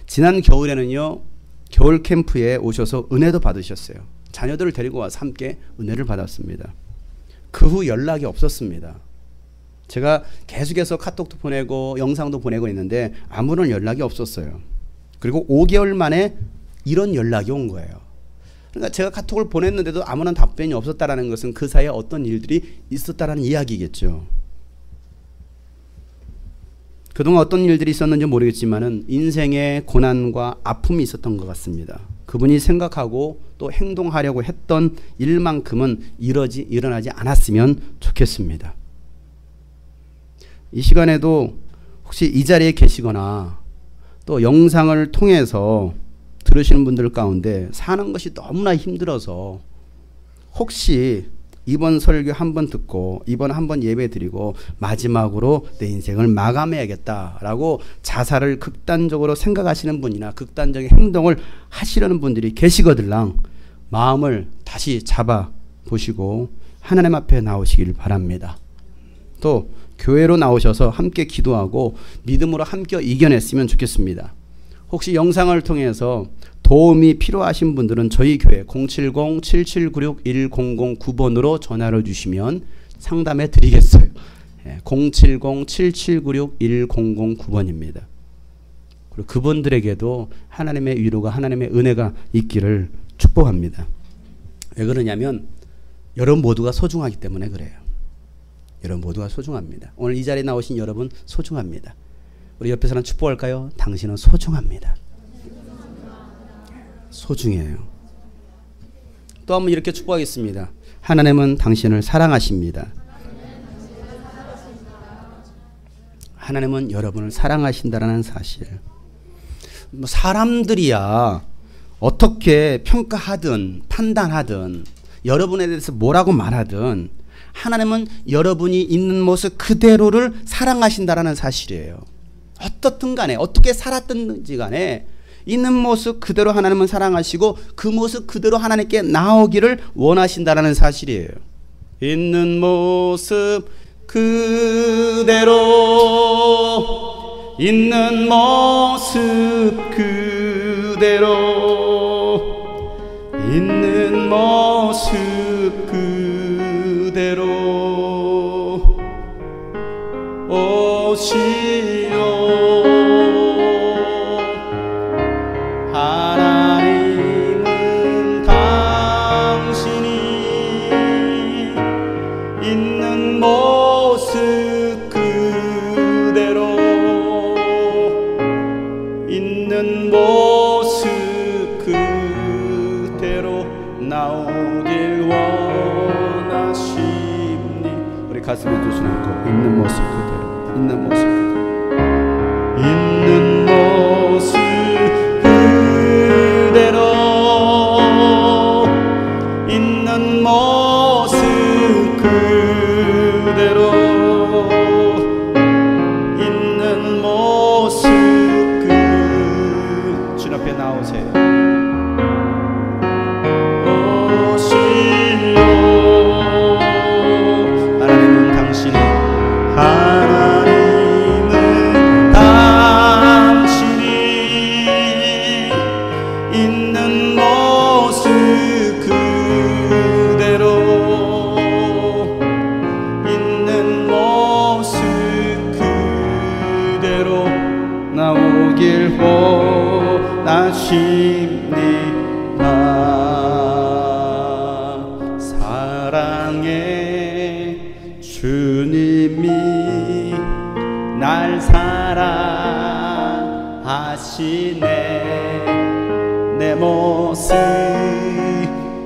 지난 겨울에는요, 겨울 캠프에 오셔서 은혜도 받으셨어요. 자녀들을 데리고 와서 함께 은혜를 받았습니다. 그 후 연락이 없었습니다. 제가 계속해서 카톡도 보내고 영상도 보내고 있는데 아무런 연락이 없었어요. 그리고 5개월 만에 이런 연락이 온 거예요. 그러니까 제가 카톡을 보냈는데도 아무런 답변이 없었다는 것은 그 사이에 어떤 일들이 있었다는 이야기겠죠. 그동안 어떤 일들이 있었는지 모르겠지만은 인생의 고난과 아픔이 있었던 것 같습니다. 그분이 생각하고 또 행동하려고 했던 일만큼은 일어나지 않았으면 좋겠습니다. 이 시간에도 혹시 이 자리에 계시거나 또 영상을 통해서 들으시는 분들 가운데 사는 것이 너무나 힘들어서 혹시 이번 설교 한번 듣고 이번 한번 예배 드리고 마지막으로 내 인생을 마감해야겠다라고 자살을 극단적으로 생각하시는 분이나 극단적인 행동을 하시려는 분들이 계시거들랑 마음을 다시 잡아 보시고 하나님 앞에 나오시길 바랍니다. 또 교회로 나오셔서 함께 기도하고 믿음으로 함께 이겨냈으면 좋겠습니다. 혹시 영상을 통해서 도움이 필요하신 분들은 저희 교회 070-7796-1009번으로 전화를 주시면 상담해 드리겠어요. 070-7796-1009번입니다. 그리고 그분들에게도 하나님의 위로가, 하나님의 은혜가 있기를 축복합니다. 왜 그러냐면 여러분 모두가 소중하기 때문에 그래요. 여러분 모두가 소중합니다. 오늘 이 자리에 나오신 여러분 소중합니다. 우리 옆에 사람 축복할까요? 당신은 소중합니다. 소중해요. 또 한번 이렇게 축복하겠습니다. 하나님은 당신을 사랑하십니다. 하나님은 여러분을 사랑하신다는 사실. 사람들이야 어떻게 평가하든 판단하든 여러분에 대해서 뭐라고 말하든 하나님은 여러분이 있는 모습 그대로를 사랑하신다는 사실이에요. 어떻든 간에 어떻게 살았든지 간에 있는 모습 그대로 하나님은 사랑하시고 그 모습 그대로 하나님께 나오기를 원하신다는 사실이에요. 있는 모습 그대로, 있는 모습 그대로, 있는 모습 그대로 오시오. 가슴에 두지 않고 있는 모습 그대로, 있는 모습 그대로, 있는 모습 그대로, 있는 모습 그대로, 있는 모습 주 앞에 나오세요. 오시오 하나님은 당신이, 하나님은 당신이 있는 모습 그대로, 있는 모습 그대로 나오길 원하십니다. 사랑의 주님이 날 사랑하시네. 내 모습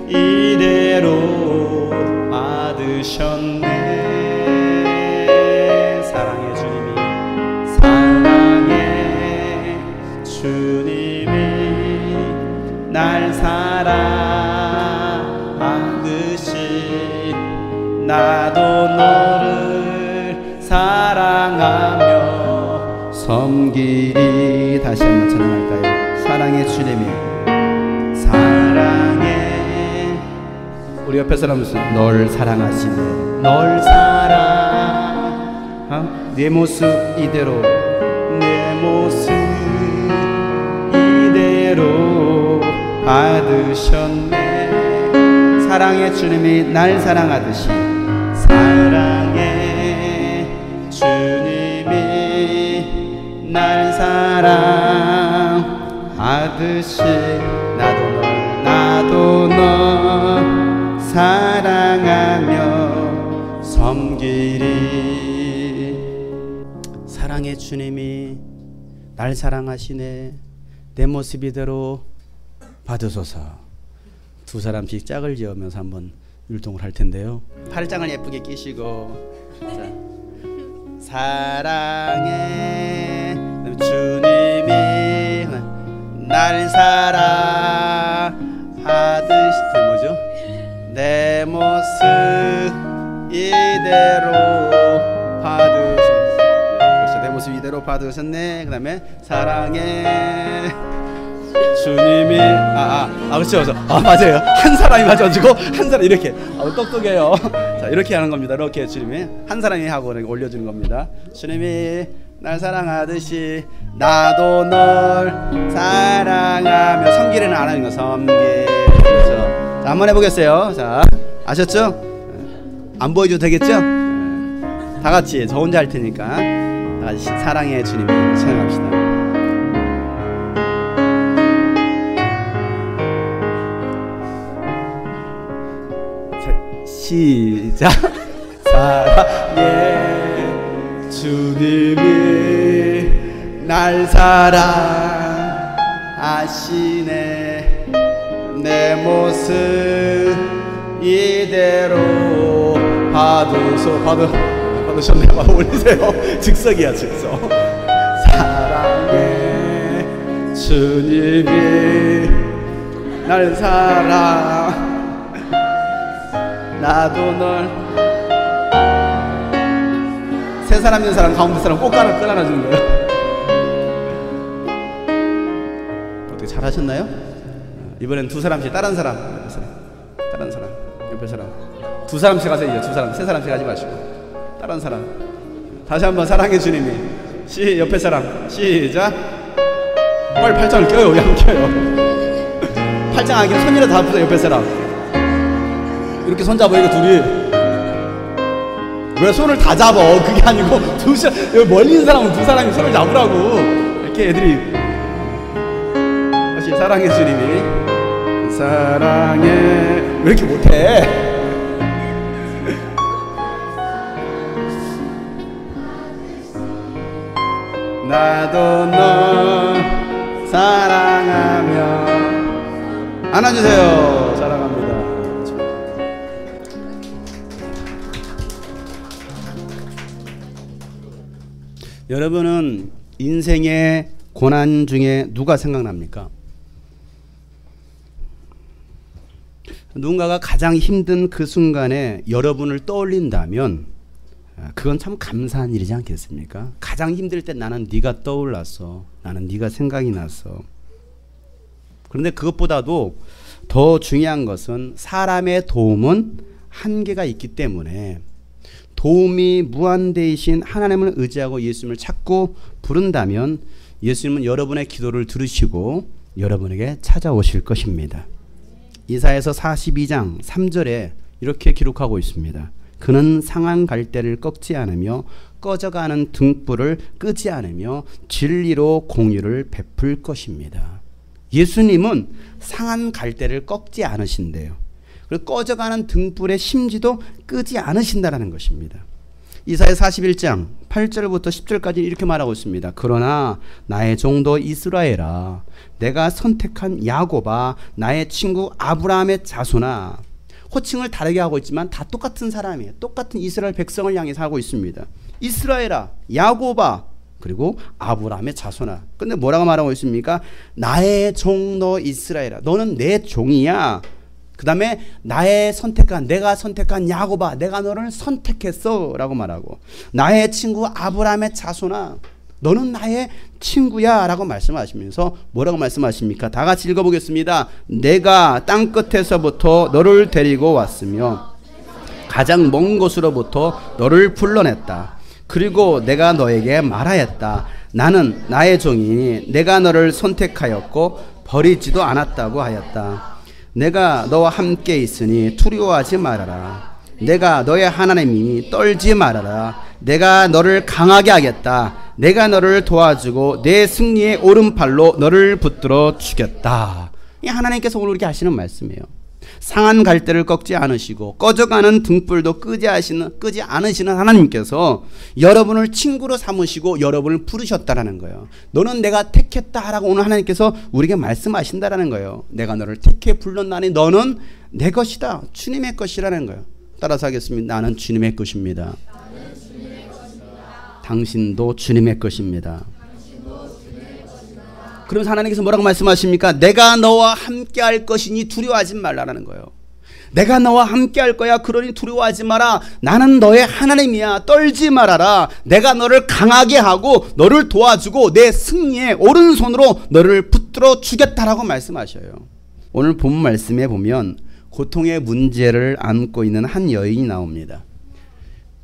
이대로 받으셨네. 사랑의 주님이, 사랑의 주님이 날 사랑하듯이 나도 너를 사랑하며 섬기리. 다시 한번 찬양할까요? 사랑의 주님이, 사랑의, 우리 옆에 사람은 널 사랑하시네. 널 사랑, 내 모습 이대로, 내 모습 이대로 받으셨네. 사랑의 주님이 날 사랑하듯이, 사랑의 주님이 날 사랑하듯이 나도 너 사랑하며 섬기리. 사랑의 주님이 날 사랑하시네. 내 모습 이대로 받으소서. 두 사람씩 짝을 지으면서 한번 율동을 할 텐데요. 팔짱을 예쁘게 끼시고, 자, 사랑해 주님이 날 사랑하듯이, 뭐죠? 내 모습 이대로 받으셨네. 그렇죠, 내 모습 이대로 받으셨네. 그 다음에 사랑해 주님이, 그렇죠. 맞아요. 한 사람이 맞아가지고 한 사람 이렇게, 똑똑해요. 자, 이렇게 하는 겁니다. 이렇게 주님이 한 사람이 하고 이렇게 올려주는 겁니다. 주님이 날 사랑하듯이 나도 널 사랑하며, 섬기는 안 하는 거, 섬기. 그렇죠. 자, 한번 해보겠어요. 자, 아셨죠? 안 보여줘도 되겠죠? 다 같이, 저 혼자 할 테니까 다 같이 사랑의 주님을 찬양합시다. 시작. 사랑의 주님이 날 사랑하시네. 내 모습 이대로 받으셨네. 올리세요. 즉석이야, 즉석. 사랑의 주님이 날 사랑, 나도 널. 세 사람 있는 사람 가운데 사람 꼭 끌어안아주는 거예요. 어떻게 잘하셨나요? 이번엔 두 사람씩, 다른 사람, 옆에 사람 두 사람씩 하세요. 이제 두 사람, 세 사람씩 하지 마시고 다른 사람. 다시 한번 사랑의 주님이, 옆에 사람 시작. 빨리 팔짱을 껴요. 왜 안 껴요? 팔짱 안 끼면 손이라도 다 푸세요. 옆에 사람 이렇게 손 잡아. 이거 둘이 왜 손을 다 잡아? 그게 아니고 여기 멀리 있는 사람은 두 사람이 손을 잡으라고. 이렇게 애들이. 다시 사랑의 주님이, 사랑해. 왜 이렇게 못해? 나도 너 사랑하며. 안아주세요. 사랑합니다. 여러분은 인생의 고난 중에 누가 생각납니까? 누군가가 가장 힘든 그 순간에 여러분을 떠올린다면 그건 참 감사한 일이지 않겠습니까? 가장 힘들 때 나는 네가 떠올랐어. 나는 네가 생각이 났어. 그런데 그것보다도 더 중요한 것은 사람의 도움은 한계가 있기 때문에 도움이 무한대이신 하나님을 의지하고 예수님을 찾고 부른다면 예수님은 여러분의 기도를 들으시고 여러분에게 찾아오실 것입니다. 이사야서 42장 3절에 이렇게 기록하고 있습니다. 그는 상한 갈대를 꺾지 않으며 꺼져가는 등불을 끄지 않으며 진리로 공유를 베풀 것입니다. 예수님은 상한 갈대를 꺾지 않으신대요. 그리고 꺼져가는 등불의 심지도 끄지 않으신다라는 것입니다. 이사야 41장 8절부터 10절까지 이렇게 말하고 있습니다. 그러나 나의 종도 이스라엘아, 내가 선택한 야곱아, 나의 친구 아브라함의 자손아. 호칭을 다르게 하고 있지만 다 똑같은 사람이에요. 똑같은 이스라엘 백성을 향해서 하고 있습니다. 이스라엘아, 야곱아, 그리고 아브라함의 자손아. 근데 뭐라고 말하고 있습니까? 나의 종 너 이스라엘아, 너는 내 종이야. 그 다음에 내가 선택한 야곱아, 내가 너를 선택했어 라고 말하고, 나의 친구 아브라함의 자손아, 너는 나의 친구야 라고 말씀하시면서 뭐라고 말씀하십니까? 다 같이 읽어보겠습니다. 내가 땅끝에서부터 너를 데리고 왔으며 가장 먼 곳으로부터 너를 불러냈다. 그리고 내가 너에게 말하였다. 나는 나의 종이니 내가 너를 선택하였고 버리지도 않았다고 하였다. 내가 너와 함께 있으니 두려워하지 말아라. 내가 너의 하나님이니 떨지 말아라. 내가 너를 강하게 하겠다. 내가 너를 도와주고 내 승리의 오른팔로 너를 붙들어 주겠다. 이 하나님께서 오늘 이렇게 하시는 말씀이에요. 상한 갈대를 꺾지 않으시고 꺼져가는 등불도 끄지 않으시는 하나님께서 여러분을 친구로 삼으시고 여러분을 부르셨다라는 거예요. 너는 내가 택했다라고 오늘 하나님께서 우리에게 말씀하신다라는 거예요. 내가 너를 택해 불렀나니 너는 내 것이다. 주님의 것이라는 거예요. 따라서 하겠습니다. 나는 주님의 것입니다. 당신도 주님의 것입니다. 그러면서 하나님께서 뭐라고 말씀하십니까? 내가 너와 함께 할 것이니 두려워하지 말라라는 거예요. 내가 너와 함께 할 거야. 그러니 두려워하지 마라. 나는 너의 하나님이야. 떨지 말아라. 내가 너를 강하게 하고 너를 도와주고 내 승리의 오른손으로 너를 붙들어 주겠다라고 말씀하셔요. 오늘 본 말씀에 보면 고통의 문제를 안고 있는 한 여인이 나옵니다.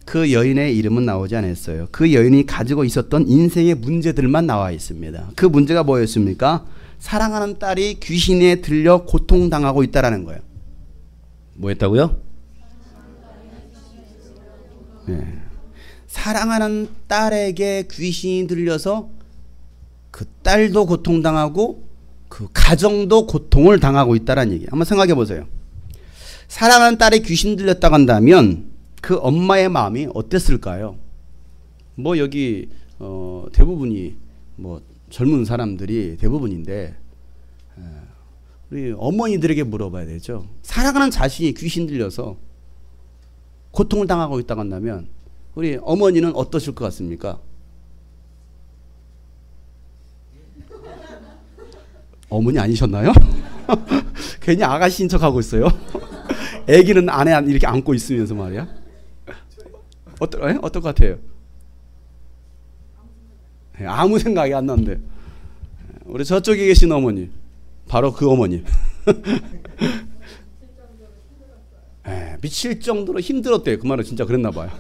그 여인의 이름은 나오지 않았어요. 그 여인이 가지고 있었던 인생의 문제들만 나와 있습니다. 그 문제가 뭐였습니까? 사랑하는 딸이 귀신에 들려 고통당하고 있다라는 거예요. 뭐였다고요? 네. 사랑하는 딸에게 귀신이 들려서 그 딸도 고통당하고 그 가정도 고통을 당하고 있다라는 얘기예요. 한번 생각해 보세요. 사랑하는 딸이 귀신 들렸다고 한다면 그 엄마의 마음이 어땠을까요? 뭐 여기 대부분이 뭐 젊은 사람들이 대부분인데 우리 어머니들에게 물어봐야 되죠. 사랑하는 자식이 귀신 들려서 고통을 당하고 있다고 한다면 우리 어머니는 어떠실 것 같습니까? 어머니 아니셨나요? 괜히 아가씨인 척하고 있어요. 애기는 안에 이렇게 안고 있으면서 말이야. 어떨 것 같아요? 아무 생각이 안 나는데. 우리 저쪽에 계신 어머니, 바로 그 어머니. 미칠 정도로 힘들었대요. 그 말은 진짜 그랬나 봐요.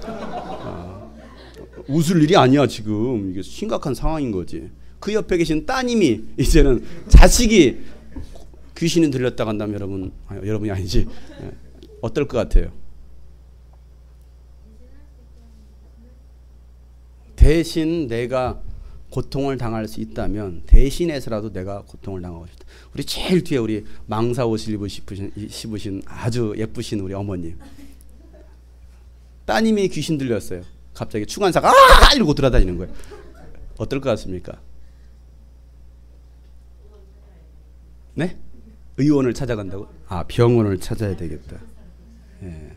웃을 일이 아니야 지금. 이게 심각한 상황인 거지. 그 옆에 계신 따님이 이제는 자식이 귀신이 들렸다고 한다면 여러분이 아니지. 어떨 것 같아요? 대신 내가 고통을 당할 수 있다면 대신해서라도 내가 고통을 당하고 싶다. 우리 제일 뒤에 우리 망사 옷을 입으신 아주 예쁘신 우리 어머님. 따님이 귀신 들렸어요. 갑자기 충환사가 아! 이러고 돌아다니는 거예요. 어떨 것 같습니까? 네? 의원을 찾아간다고? 아, 병원을 찾아야 되겠다. 예.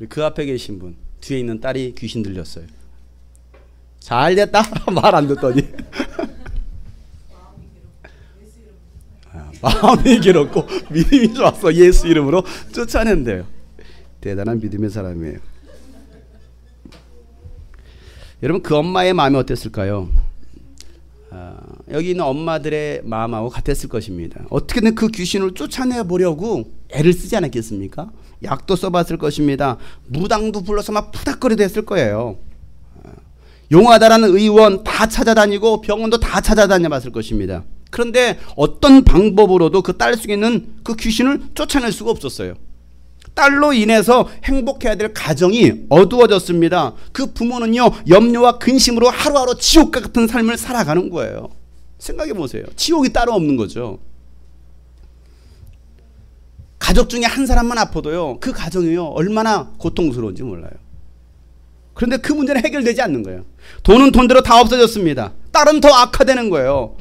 그 앞에 계신 분, 뒤에 있는 딸이 귀신 들렸어요. 잘 됐다. 말 안 듣더니. 마음이 괴롭고 믿음이 좋았어. 예수 이름으로 쫓아낸대요. 대단한 믿음의 사람이에요. 여러분, 그 엄마의 마음이 어땠을까요? 여기 있는 엄마들의 마음하고 같았을 것입니다. 어떻게든 그 귀신을 쫓아내보려고 애를 쓰지 않았겠습니까? 약도 써봤을 것입니다. 무당도 불러서 막 푸닥거리도 했을 거예요. 용하다라는 의원 다 찾아다니고 병원도 다 찾아다녀봤을 것입니다. 그런데 어떤 방법으로도 그 딸 속에 있는 그 귀신을 쫓아낼 수가 없었어요. 딸로 인해서 행복해야 될 가정이 어두워졌습니다. 그 부모는요, 염려와 근심으로 하루하루 지옥과 같은 삶을 살아가는 거예요. 생각해 보세요. 지옥이 따로 없는 거죠. 가족 중에 한 사람만 아파도요, 그 가정이요, 얼마나 고통스러운지 몰라요. 그런데 그 문제는 해결되지 않는 거예요. 돈은 돈대로 다 없어졌습니다. 딸은 더 악화되는 거예요.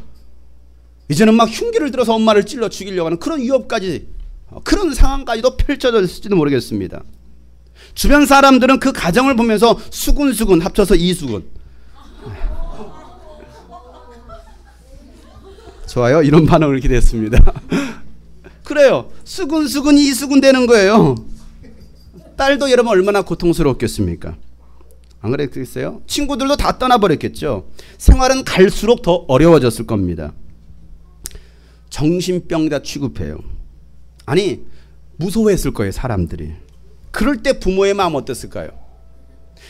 이제는 막 흉기를 들어서 엄마를 찔러 죽이려고 하는 그런 위협까지, 그런 상황까지도 펼쳐졌을지도 모르겠습니다. 주변 사람들은 그 가정을 보면서 수군수군 합쳐서 이수군. 좋아요. 이런 반응을 기대했습니다. 그래요. 수군수군 이수군 되는 거예요. 딸도 여러분 얼마나 고통스러웠겠습니까? 안 그랬겠어요? 친구들도 다 떠나버렸겠죠. 생활은 갈수록 더 어려워졌을 겁니다. 정신병자 취급해요. 아니, 무서워했을 거예요, 사람들이. 그럴 때 부모의 마음 어땠을까요?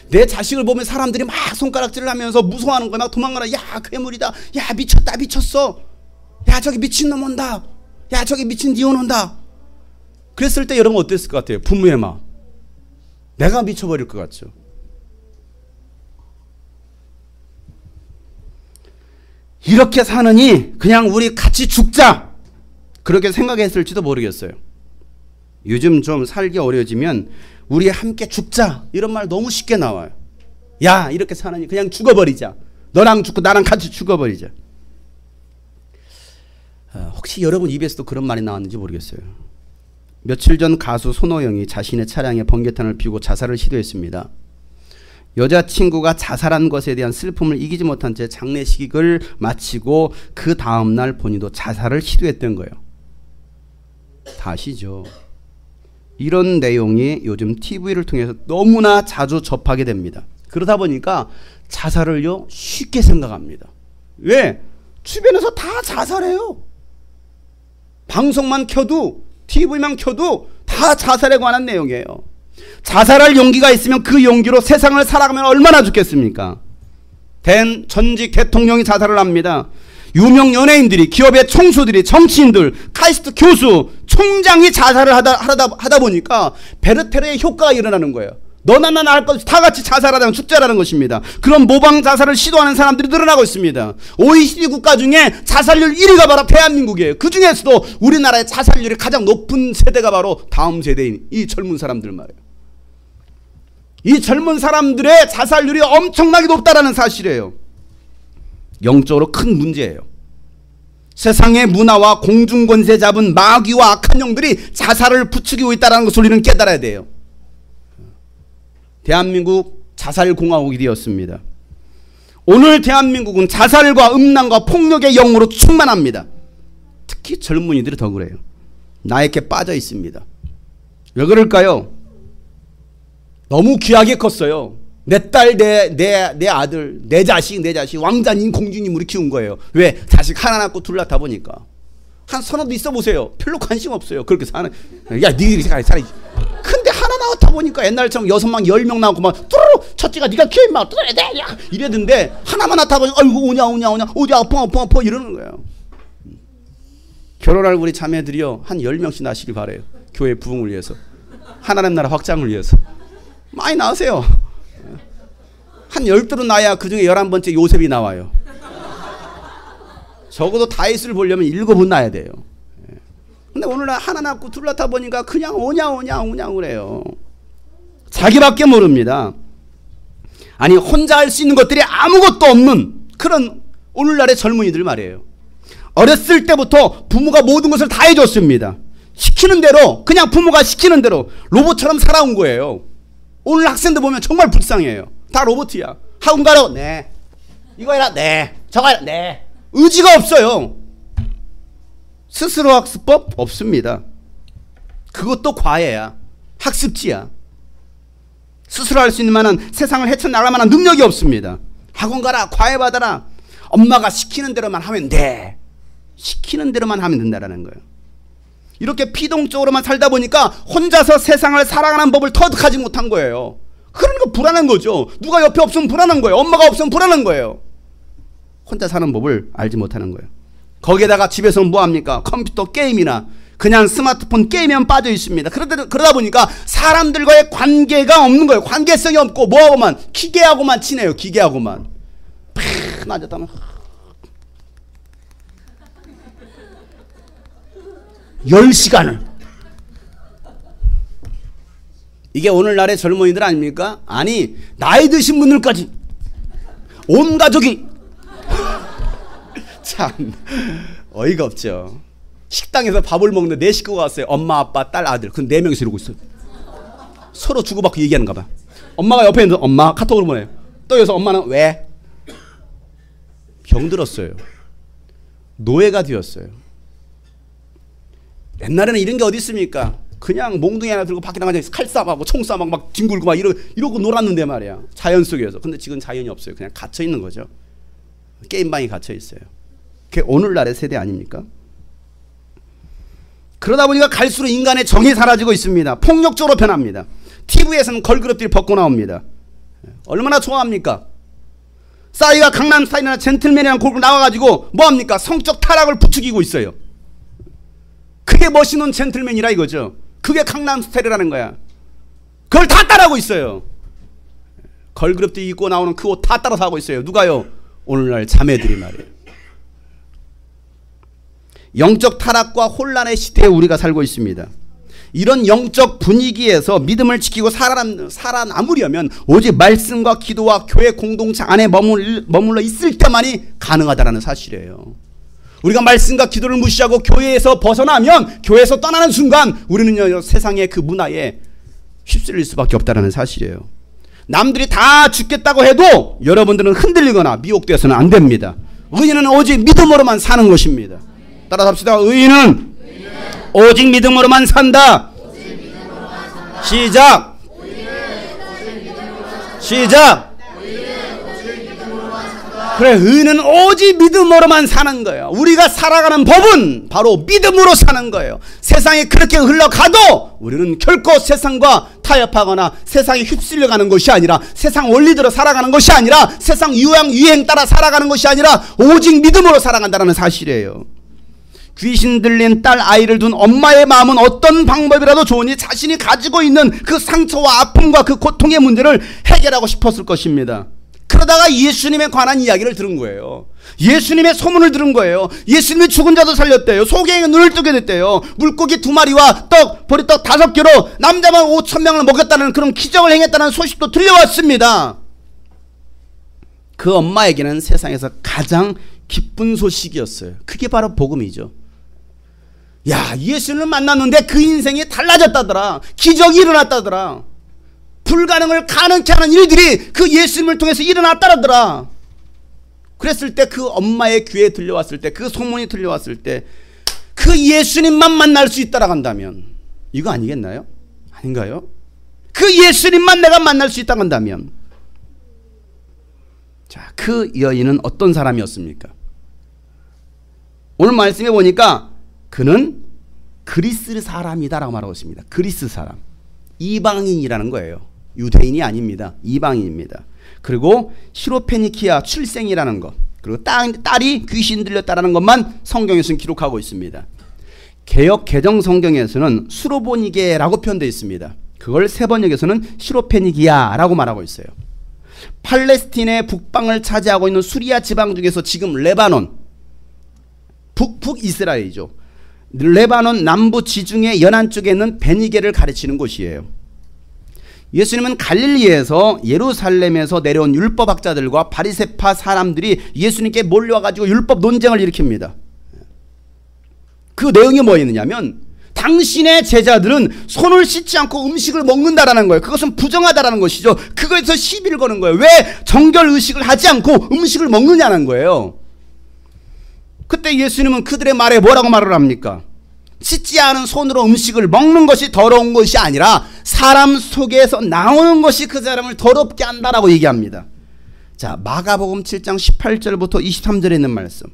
내 자식을 보면 사람들이 막 손가락질을 하면서 무서워하는 거야. 막 도망가라. 야, 괴물이다. 야, 미쳤다, 미쳤어. 야, 저기 미친놈 온다. 야, 저기 미친 니온 온다. 그랬을 때 여러분 어땠을 것 같아요? 부모의 마음. 내가 미쳐버릴 것 같죠. 이렇게 사느니 그냥 우리 같이 죽자, 그렇게 생각했을지도 모르겠어요. 요즘 좀 살기 어려워지면 우리 함께 죽자 이런 말 너무 쉽게 나와요. 야, 이렇게 사느니 그냥 죽어버리자. 너랑 죽고 나랑 같이 죽어버리자. 혹시 여러분 입에서도 그런 말이 나왔는지 모르겠어요. 며칠 전 가수 손호영이 자신의 차량에 번개탄을 피우고 자살을 시도했습니다. 여자친구가 자살한 것에 대한 슬픔을 이기지 못한 채 장례식을 마치고 그 다음날 본인도 자살을 시도했던 거예요. 다 아시죠? 이런 내용이 요즘 TV를 통해서 너무나 자주 접하게 됩니다. 그러다 보니까 자살을요, 쉽게 생각합니다. 왜? 주변에서 다 자살해요. 방송만 켜도, TV만 켜도 다 자살에 관한 내용이에요. 자살할 용기가 있으면 그 용기로 세상을 살아가면 얼마나 좋겠습니까? 전직 대통령이 자살을 합니다. 유명 연예인들이, 기업의 총수들이, 정치인들, 카이스트 교수, 총장이 자살을 하다 보니까 베르테르의 효과가 일어나는 거예요. 너나 나나 할 것 없이 다 같이 자살하다가 죽자라는 것입니다. 그런 모방 자살을 시도하는 사람들이 늘어나고 있습니다. OECD 국가 중에 자살률 1위가 바로 대한민국이에요. 그 중에서도 우리나라의 자살률이 가장 높은 세대가 바로 다음 세대인 이 젊은 사람들 말이에요. 이 젊은 사람들의 자살률이 엄청나게 높다라는 사실이에요. 영적으로 큰 문제예요. 세상의 문화와 공중권세 잡은 마귀와 악한 영들이 자살을 부추기고 있다는 것을 우리는 깨달아야 돼요. 대한민국 자살공화국이 되었습니다. 오늘 대한민국은 자살과 음란과 폭력의 영으로 충만합니다. 특히 젊은이들이 더 그래요. 나에게 빠져 있습니다. 왜 그럴까요? 너무 귀하게 컸어요. 내 딸, 내 아들, 내 자식 왕자님 공주님 우리 키운 거예요. 왜? 자식 하나 낳고 둘 낳다 보니까. 한 서너도 있어 보세요. 별로 관심 없어요. 그렇게 사는. 야, 니들이 살아야지. 근데 하나 낳았다 보니까 옛날처럼 6명 10명 낳고 막 뚜루루 첫째가 네가 키워 임마 뚜루루 이래던데 하나만 낳다 보니까 아이고 오냐 어디 아파 이러는 거예요. 결혼할 우리 자매들이요, 한 10명씩 낳으시길 바래요. 교회 부흥을 위해서, 하나님 나라 확장을 위해서 많이 낳으세요. 한 12은 낳아야 그 중에 11번째 요셉이 나와요. 적어도 다윗을 보려면 7은 낳아야 돼요. 근데 오늘날 하나 낳고 둘 낳다 보니까 그냥 오냐 그래요. 자기밖에 모릅니다. 아니, 혼자 할 수 있는 것들이 아무것도 없는 그런 오늘날의 젊은이들 말이에요. 어렸을 때부터 부모가 모든 것을 다 해줬습니다. 시키는 대로, 그냥 부모가 시키는 대로 로봇처럼 살아온 거예요. 오늘 학생들 보면 정말 불쌍해요. 다 로봇이야. 학원 가라고? 네. 이거 해라. 네. 저거 해라. 네. 의지가 없어요. 스스로 학습법 없습니다. 그것도 과외야. 학습지야. 스스로 할 수 있는 만한 세상을 헤쳐나갈 만한 능력이 없습니다. 학원 가라. 과외 받아라. 엄마가 시키는 대로만 하면 돼. 시키는 대로만 하면 된다라는 거예요. 이렇게 피동적으로만 살다 보니까 혼자서 세상을 살아가는 법을 터득하지 못한 거예요. 그러니까 불안한 거죠. 누가 옆에 없으면 불안한 거예요. 엄마가 없으면 불안한 거예요. 혼자 사는 법을 알지 못하는 거예요. 거기에다가 집에서 뭐합니까? 컴퓨터 게임이나 그냥 스마트폰 게임에만 빠져 있습니다. 그러다 보니까 사람들과의 관계가 없는 거예요. 관계성이 없고 뭐하고만 기계하고만 지내요. 기계하고만. 팍 낮았다면 10시간을. 이게 오늘날의 젊은이들 아닙니까? 아니 나이 드신 분들까지 온 가족이 참 어이가 없죠. 식당에서 밥을 먹는데 4 식구가 왔어요. 엄마, 아빠, 딸, 아들. 그 4명이서 이러고 있어요. 서로 주고받고 얘기하는가 봐. 엄마가 옆에 있는데 엄마 카톡으로 보내요. 또 여기서 엄마는 왜? 병들었어요. 노예가 되었어요. 옛날에는 이런 게 어디 있습니까? 그냥 몽둥이 하나 들고 밖에 나가서 칼싸움하고 총싸움하고 막 뒹굴고 막 이러고 놀았는데 말이야. 자연 속에서. 근데 지금 자연이 없어요. 그냥 갇혀 있는 거죠. 게임방에 갇혀 있어요. 그게 오늘날의 세대 아닙니까? 그러다 보니까 갈수록 인간의 정이 사라지고 있습니다. 폭력적으로 변합니다. TV에서는 걸그룹들이 벗고 나옵니다. 얼마나 좋아합니까? 싸이가 강남 스타일이나 젠틀맨이랑 골고 나와가지고 뭐합니까? 성적 타락을 부추기고 있어요. 그게 멋있는 젠틀맨이라 이거죠. 그게 강남 스타일이라는 거야. 그걸 다 따라하고 있어요. 걸그룹들이 입고 나오는 그 옷 다 따라서 하고 있어요. 누가요? 오늘날 자매들이 말이에요. 영적 타락과 혼란의 시대에 우리가 살고 있습니다. 이런 영적 분위기에서 믿음을 지키고 살아남으려면 오직 말씀과 기도와 교회 공동체 안에 머물러 있을 때만이 가능하다는 사실이에요. 우리가 말씀과 기도를 무시하고 교회에서 벗어나면, 교회에서 떠나는 순간 우리는 세상의 그 문화에 휩쓸릴 수밖에 없다는 사실이에요. 남들이 다 죽겠다고 해도 여러분들은 흔들리거나 미혹되어서는 안 됩니다. 의인은 오직 믿음으로만 사는 것입니다. 따라서 합시다. 의인은 오직 믿음으로만 산다. 시작. 시작. 그래, 의인은 오직 믿음으로만 사는 거예요. 우리가 살아가는 법은 바로 믿음으로 사는 거예요. 세상이 그렇게 흘러가도 우리는 결코 세상과 타협하거나 세상에 휩쓸려가는 것이 아니라, 세상 원리대로 살아가는 것이 아니라, 세상 유행 따라 살아가는 것이 아니라 오직 믿음으로 살아간다는 사실이에요. 귀신 들린 딸 아이를 둔 엄마의 마음은 어떤 방법이라도 좋으니 자신이 가지고 있는 그 상처와 아픔과 그 고통의 문제를 해결하고 싶었을 것입니다. 그러다가 예수님에 관한 이야기를 들은 거예요. 예수님의 소문을 들은 거예요. 예수님이 죽은 자도 살렸대요. 소경이가 눈을 뜨게 됐대요. 물고기 2마리와 보리떡 5개로 남자만 5,000명을 먹였다는 그런 기적을 행했다는 소식도 들려왔습니다. 그 엄마에게는 세상에서 가장 기쁜 소식이었어요. 그게 바로 복음이죠. 야, 예수님을 만났는데 그 인생이 달라졌다더라. 기적이 일어났다더라. 불가능을 가능케 하는 일들이 그 예수님을 통해서 일어났다더라. 그랬을 때 그 엄마의 귀에 들려왔을 때, 그 소문이 들려왔을 때 그 예수님만 만날 수 있다라고 한다면 이거 아니겠나요? 아닌가요? 그 예수님만 내가 만날 수 있다고 한다면, 자, 그 여인은 어떤 사람이었습니까? 오늘 말씀해 보니까 그는 그리스 사람이다라고 말하고 있습니다. 그리스 사람. 이방인이라는 거예요. 유대인이 아닙니다. 이방인입니다. 그리고 시로페니키아 출생이라는 것, 그리고 딸이 귀신 들렸다라는 것만 성경에서는 기록하고 있습니다. 개역 개정 성경에서는 수로보니게라고 표현되어 있습니다. 그걸 세번역에서는 시로페니기아라고 말하고 있어요. 팔레스틴의 북방을 차지하고 있는 수리아 지방 중에서 지금 레바논, 북이스라엘이죠. 레바논 남부 지중해 연안 쪽에 있는 베니게를 가르치는 곳이에요. 예수님은 갈릴리에서 예루살렘에서 내려온 율법학자들과 바리새파 사람들이 예수님께 몰려와가지고 율법 논쟁을 일으킵니다. 그 내용이 뭐였느냐면, 당신의 제자들은 손을 씻지 않고 음식을 먹는다라는 거예요. 그것은 부정하다라는 것이죠. 그거에서 시비를 거는 거예요. 왜 정결의식을 하지 않고 음식을 먹느냐는 거예요. 그때 예수님은 그들의 말에 뭐라고 말을 합니까? 씻지 않은 손으로 음식을 먹는 것이 더러운 것이 아니라 사람 속에서 나오는 것이 그 사람을 더럽게 한다라고 얘기합니다. 자, 마가복음 7장 18절부터 23절에 있는 말씀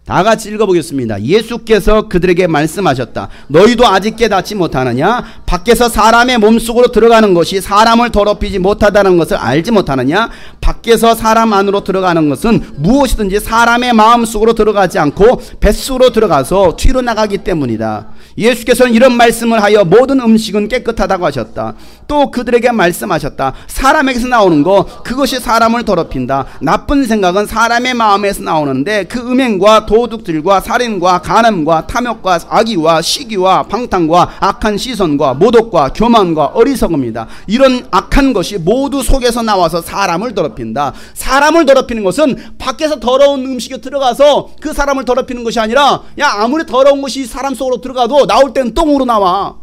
다 같이 읽어보겠습니다. 예수께서 그들에게 말씀하셨다. 너희도 아직 깨닫지 못하느냐? 밖에서 사람의 몸속으로 들어가는 것이 사람을 더럽히지 못하다는 것을 알지 못하느냐? 밖에서 사람 안으로 들어가는 것은 무엇이든지 사람의 마음속으로 들어가지 않고 뱃속으로 들어가서 뒤로 나가기 때문이다. 예수께서는 이런 말씀을 하여 모든 음식은 깨끗하다고 하셨다. 또 그들에게 말씀하셨다. 사람에게서 나오는 것 그것이 사람을 더럽힌다. 나쁜 생각은 사람의 마음에서 나오는데 그 음행과 도둑질과 살인과 간음과 탐욕과 악의와 시기와 방탕과 악한 시선과 모독과 교만과 어리석음이다. 이런 악한 것이 모두 속에서 나와서 사람을 더럽힌다. 사람을 더럽히는 것은 밖에서 더러운 음식에 들어가서 그 사람을 더럽히는 것이 아니라 야 아무리 더러운 것이 사람 속으로 들어가도 나올 때는 똥으로 나와.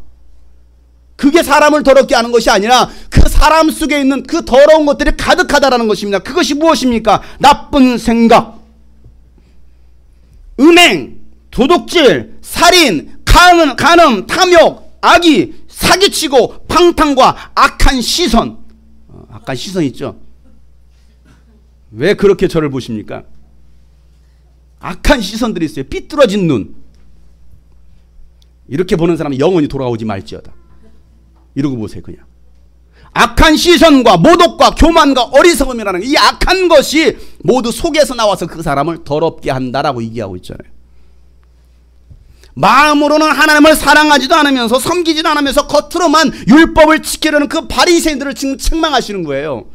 그게 사람을 더럽게 하는 것이 아니라 그 사람 속에 있는 그 더러운 것들이 가득하다라는 것입니다. 그것이 무엇입니까? 나쁜 생각, 음행, 도둑질, 살인, 간음, 탐욕, 악의, 사기치고 방탕과 악한 시선. 악한 시선 있죠? 왜 그렇게 저를 보십니까? 악한 시선들이 있어요. 삐뚤어진 눈. 이렇게 보는 사람은 영원히 돌아오지 말지어다. 이러고 보세요. 그냥 악한 시선과 모독과 교만과 어리석음이라는 이 악한 것이 모두 속에서 나와서 그 사람을 더럽게 한다라고 얘기하고 있잖아요. 마음으로는 하나님을 사랑하지도 않으면서 섬기지도 않으면서 겉으로만 율법을 지키려는 그 바리새인들을 지금 책망하시는 거예요.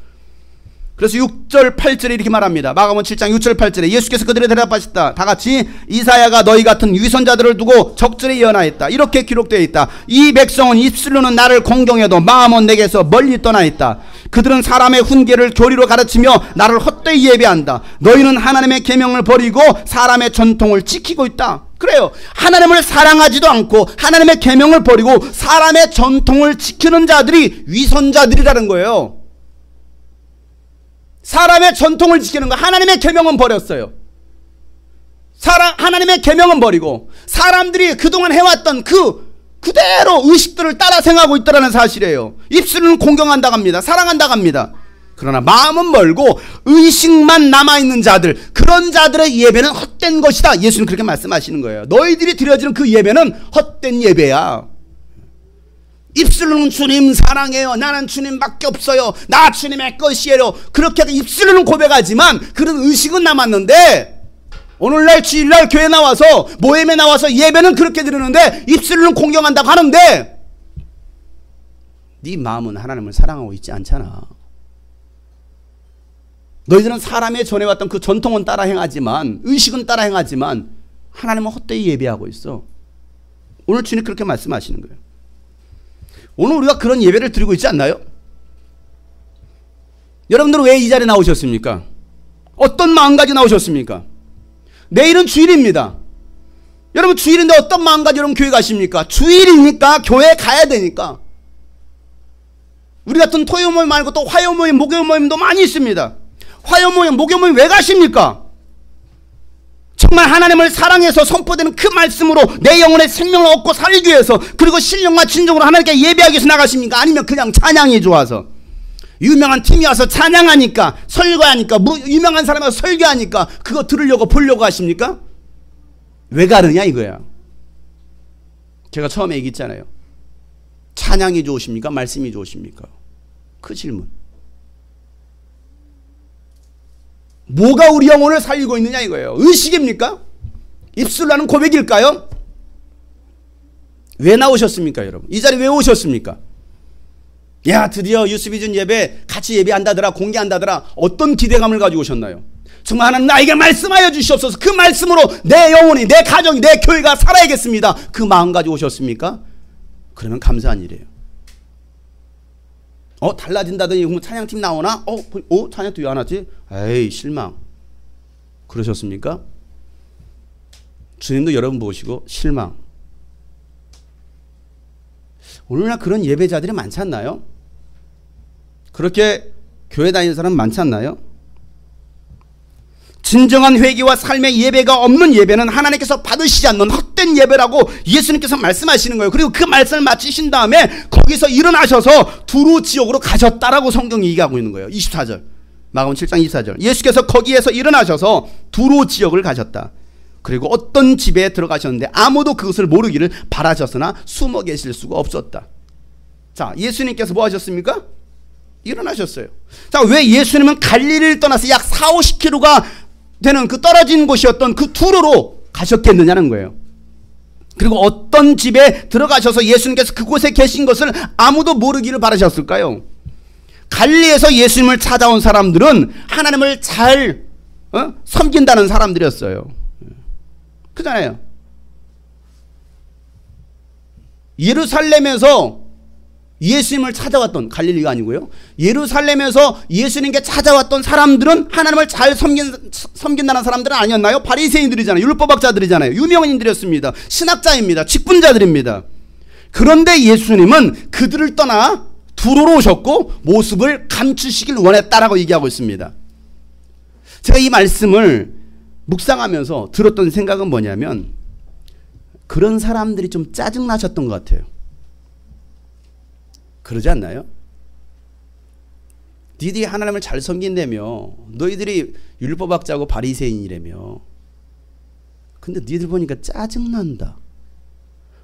그래서 6절 8절에 이렇게 말합니다. 마가복음 7장 6절 8절에 예수께서 그들에 대답하셨다. 다같이 이사야가 너희 같은 위선자들을 두고 적절히 예언하였다. 이렇게 기록되어 있다. 이 백성은 입술로는 나를 공경해도 마음은 내게서 멀리 떠나 있다. 그들은 사람의 훈계를 교리로 가르치며 나를 헛되이 예배한다. 너희는 하나님의 계명을 버리고 사람의 전통을 지키고 있다. 그래요. 하나님을 사랑하지도 않고 하나님의 계명을 버리고 사람의 전통을 지키는 자들이 위선자들이라는 거예요. 사람의 전통을 지키는 거, 하나님의 계명은 버렸어요. 하나님의 계명은 버리고 사람들이 그동안 해왔던 그대로 의식들을 따라 생각하고 있다는 사실이에요. 입술은 공경한다고 합니다. 사랑한다고 합니다. 그러나 마음은 멀고 의식만 남아있는 자들, 그런 자들의 예배는 헛된 것이다. 예수는 그렇게 말씀하시는 거예요. 너희들이 드려지는 그 예배는 헛된 예배야. 입술로는 주님 사랑해요. 나는 주님밖에 없어요. 나 주님의 것이에요. 그렇게 입술로는 고백하지만 그런 의식은 남았는데 오늘날 주일날 교회 나와서 모임에 나와서 예배는 그렇게 드리는데 입술로는 공경한다고 하는데 네 마음은 하나님을 사랑하고 있지 않잖아. 너희들은 사람의 전해왔던 그 전통은 따라 행하지만 의식은 따라 행하지만 하나님은 헛되이 예배하고 있어. 오늘 주님 그렇게 말씀하시는 거예요. 오늘 우리가 그런 예배를 드리고 있지 않나요? 여러분들은 왜 이 자리에 나오셨습니까? 어떤 마음 가지고 나오셨습니까? 내일은 주일입니다. 여러분 주일인데 어떤 마음 가지고 여러분 교회 가십니까? 주일이니까 교회 가야 되니까. 우리 같은 토요 모임 말고 또 화요 모임, 목요 모임도 많이 있습니다. 화요 모임, 목요 모임 왜 가십니까? 정말 하나님을 사랑해서 선포되는 그 말씀으로 내 영혼의 생명을 얻고 살기 위해서, 그리고 신령과 진정으로 하나님께 예배하기 위해서 나가십니까? 아니면 그냥 찬양이 좋아서 유명한 팀이 와서 찬양하니까, 설교하니까, 유명한 사람이 와서 설교하니까 그거 들으려고 보려고 하십니까? 왜 가느냐 이거야. 제가 처음에 얘기했잖아요. 찬양이 좋으십니까? 말씀이 좋으십니까? 그 질문. 뭐가 우리 영혼을 살리고 있느냐 이거예요. 의식입니까? 입술로 하는 고백일까요? 왜 나오셨습니까 여러분? 이 자리에 왜 오셨습니까? 야, 드디어 유스비전 예배 같이 예배한다더라, 공개한다더라. 어떤 기대감을 가지고 오셨나요? 정말 하나님 나에게 말씀하여 주시옵소서. 그 말씀으로 내 영혼이, 내 가정이, 내 교회가 살아야겠습니다. 그 마음 가지고 오셨습니까? 그러면 감사한 일이에요. 달라진다더니 찬양팀 나오나? 찬양팀 왜 안 하지? 에이, 실망. 그러셨습니까? 주님도 여러분 보시고 실망. 오늘날 그런 예배자들이 많지 않나요? 그렇게 교회 다니는 사람 많지 않나요? 진정한 회개와 삶의 예배가 없는 예배는 하나님께서 받으시지 않는 헛된 예배라고 예수님께서 말씀하시는 거예요. 그리고 그 말씀을 마치신 다음에 거기서 일어나셔서 두루 지옥으로 가셨다라고 성경이 얘기하고 있는 거예요. 24절 마가복음 7장 24절 예수께서 거기에서 일어나셔서 두루 지옥을 가셨다. 그리고 어떤 집에 들어가셨는데 아무도 그것을 모르기를 바라셨으나 숨어 계실 수가 없었다. 자, 예수님께서 뭐 하셨습니까? 일어나셨어요. 자, 왜 예수님은 갈릴리를 떠나서 약 40-50km가 되는 그 떨어진 곳이었던 그 두로로 가셨겠느냐는 거예요. 그리고 어떤 집에 들어가셔서 예수님께서 그곳에 계신 것을 아무도 모르기를 바라셨을까요? 갈릴리에서 예수님을 찾아온 사람들은 하나님을 잘 섬긴다는 사람들이었어요. 그잖아요. 예루살렘에서 예수님을 찾아왔던, 갈릴리가 아니고요, 예루살렘에서 예수님께 찾아왔던 사람들은 하나님을 잘 섬긴다는 사람들은 아니었나요? 바리새인들이잖아요. 율법학자들이잖아요. 유명인들이었습니다. 신학자입니다. 직분자들입니다. 그런데 예수님은 그들을 떠나 두로로 오셨고 모습을 감추시길 원했다라고 얘기하고 있습니다. 제가 이 말씀을 묵상하면서 들었던 생각은 뭐냐면, 그런 사람들이 좀 짜증나셨던 것 같아요. 그러지 않나요? 니들이 하나님을 잘 섬긴다며, 너희들이 율법학자고 바리새인이라며, 근데 니들 보니까 짜증난다.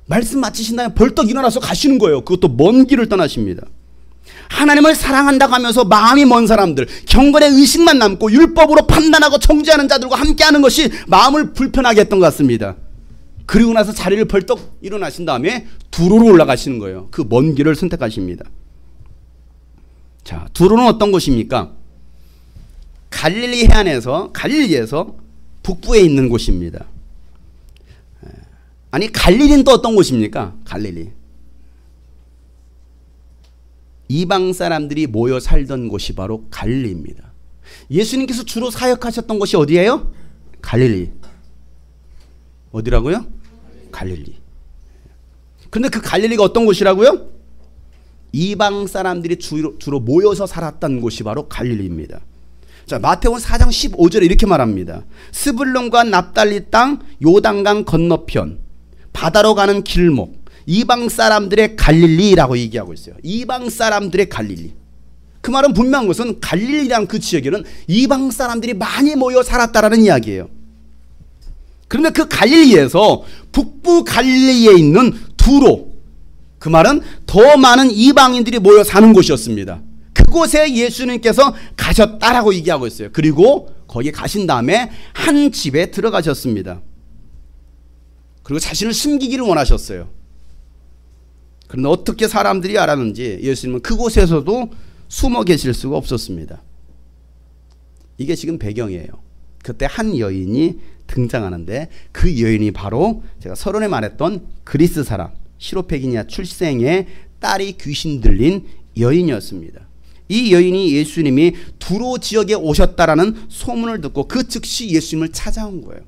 말씀 마치신 다음에 벌떡 일어나서 가시는 거예요. 그것도 먼 길을 떠나십니다. 하나님을 사랑한다고 하면서 마음이 먼 사람들, 경건의 의식만 남고 율법으로 판단하고 정죄하는 자들과 함께하는 것이 마음을 불편하게 했던 것 같습니다. 그리고 나서 자리를 벌떡 일어나신 다음에 두로로 올라가시는 거예요. 그 먼 길을 선택하십니다. 자, 두로는 어떤 곳입니까? 갈릴리 해안에서, 갈릴리에서 북부에 있는 곳입니다. 아니, 갈릴리는 또 어떤 곳입니까? 갈릴리. 이방 사람들이 모여 살던 곳이 바로 갈릴리입니다. 예수님께서 주로 사역하셨던 곳이 어디예요? 갈릴리. 어디라고요? 갈릴리. 그런데 그 갈릴리가 어떤 곳이라고요? 이방 사람들이 주로 모여서 살았던 곳이 바로 갈릴리입니다. 자, 마태복음 4장 15절에 이렇게 말합니다. 스불론과 납달리 땅 요단강 건너편 바다로 가는 길목, 이방 사람들의 갈릴리라고 얘기하고 있어요. 이방 사람들의 갈릴리. 그 말은 분명한 것은 갈릴리라는 그 지역에는 이방 사람들이 많이 모여 살았다라는 이야기예요. 그런데 그 갈릴리에서 북부 갈릴리에 있는 두로, 그 말은 더 많은 이방인들이 모여 사는 곳이었습니다. 그곳에 예수님께서 가셨다라고 얘기하고 있어요. 그리고 거기에 가신 다음에 한 집에 들어가셨습니다. 그리고 자신을 숨기기를 원하셨어요. 그런데 어떻게 사람들이 알았는지 예수님은 그곳에서도 숨어 계실 수가 없었습니다. 이게 지금 배경이에요. 그때 한 여인이 등장하는데, 그 여인이 바로 제가 서론에 말했던 그리스 사람 시로페기니아 출생의 딸이 귀신 들린 여인이었습니다. 이 여인이 예수님이 두로 지역에 오셨다라는 소문을 듣고 그 즉시 예수님을 찾아온 거예요.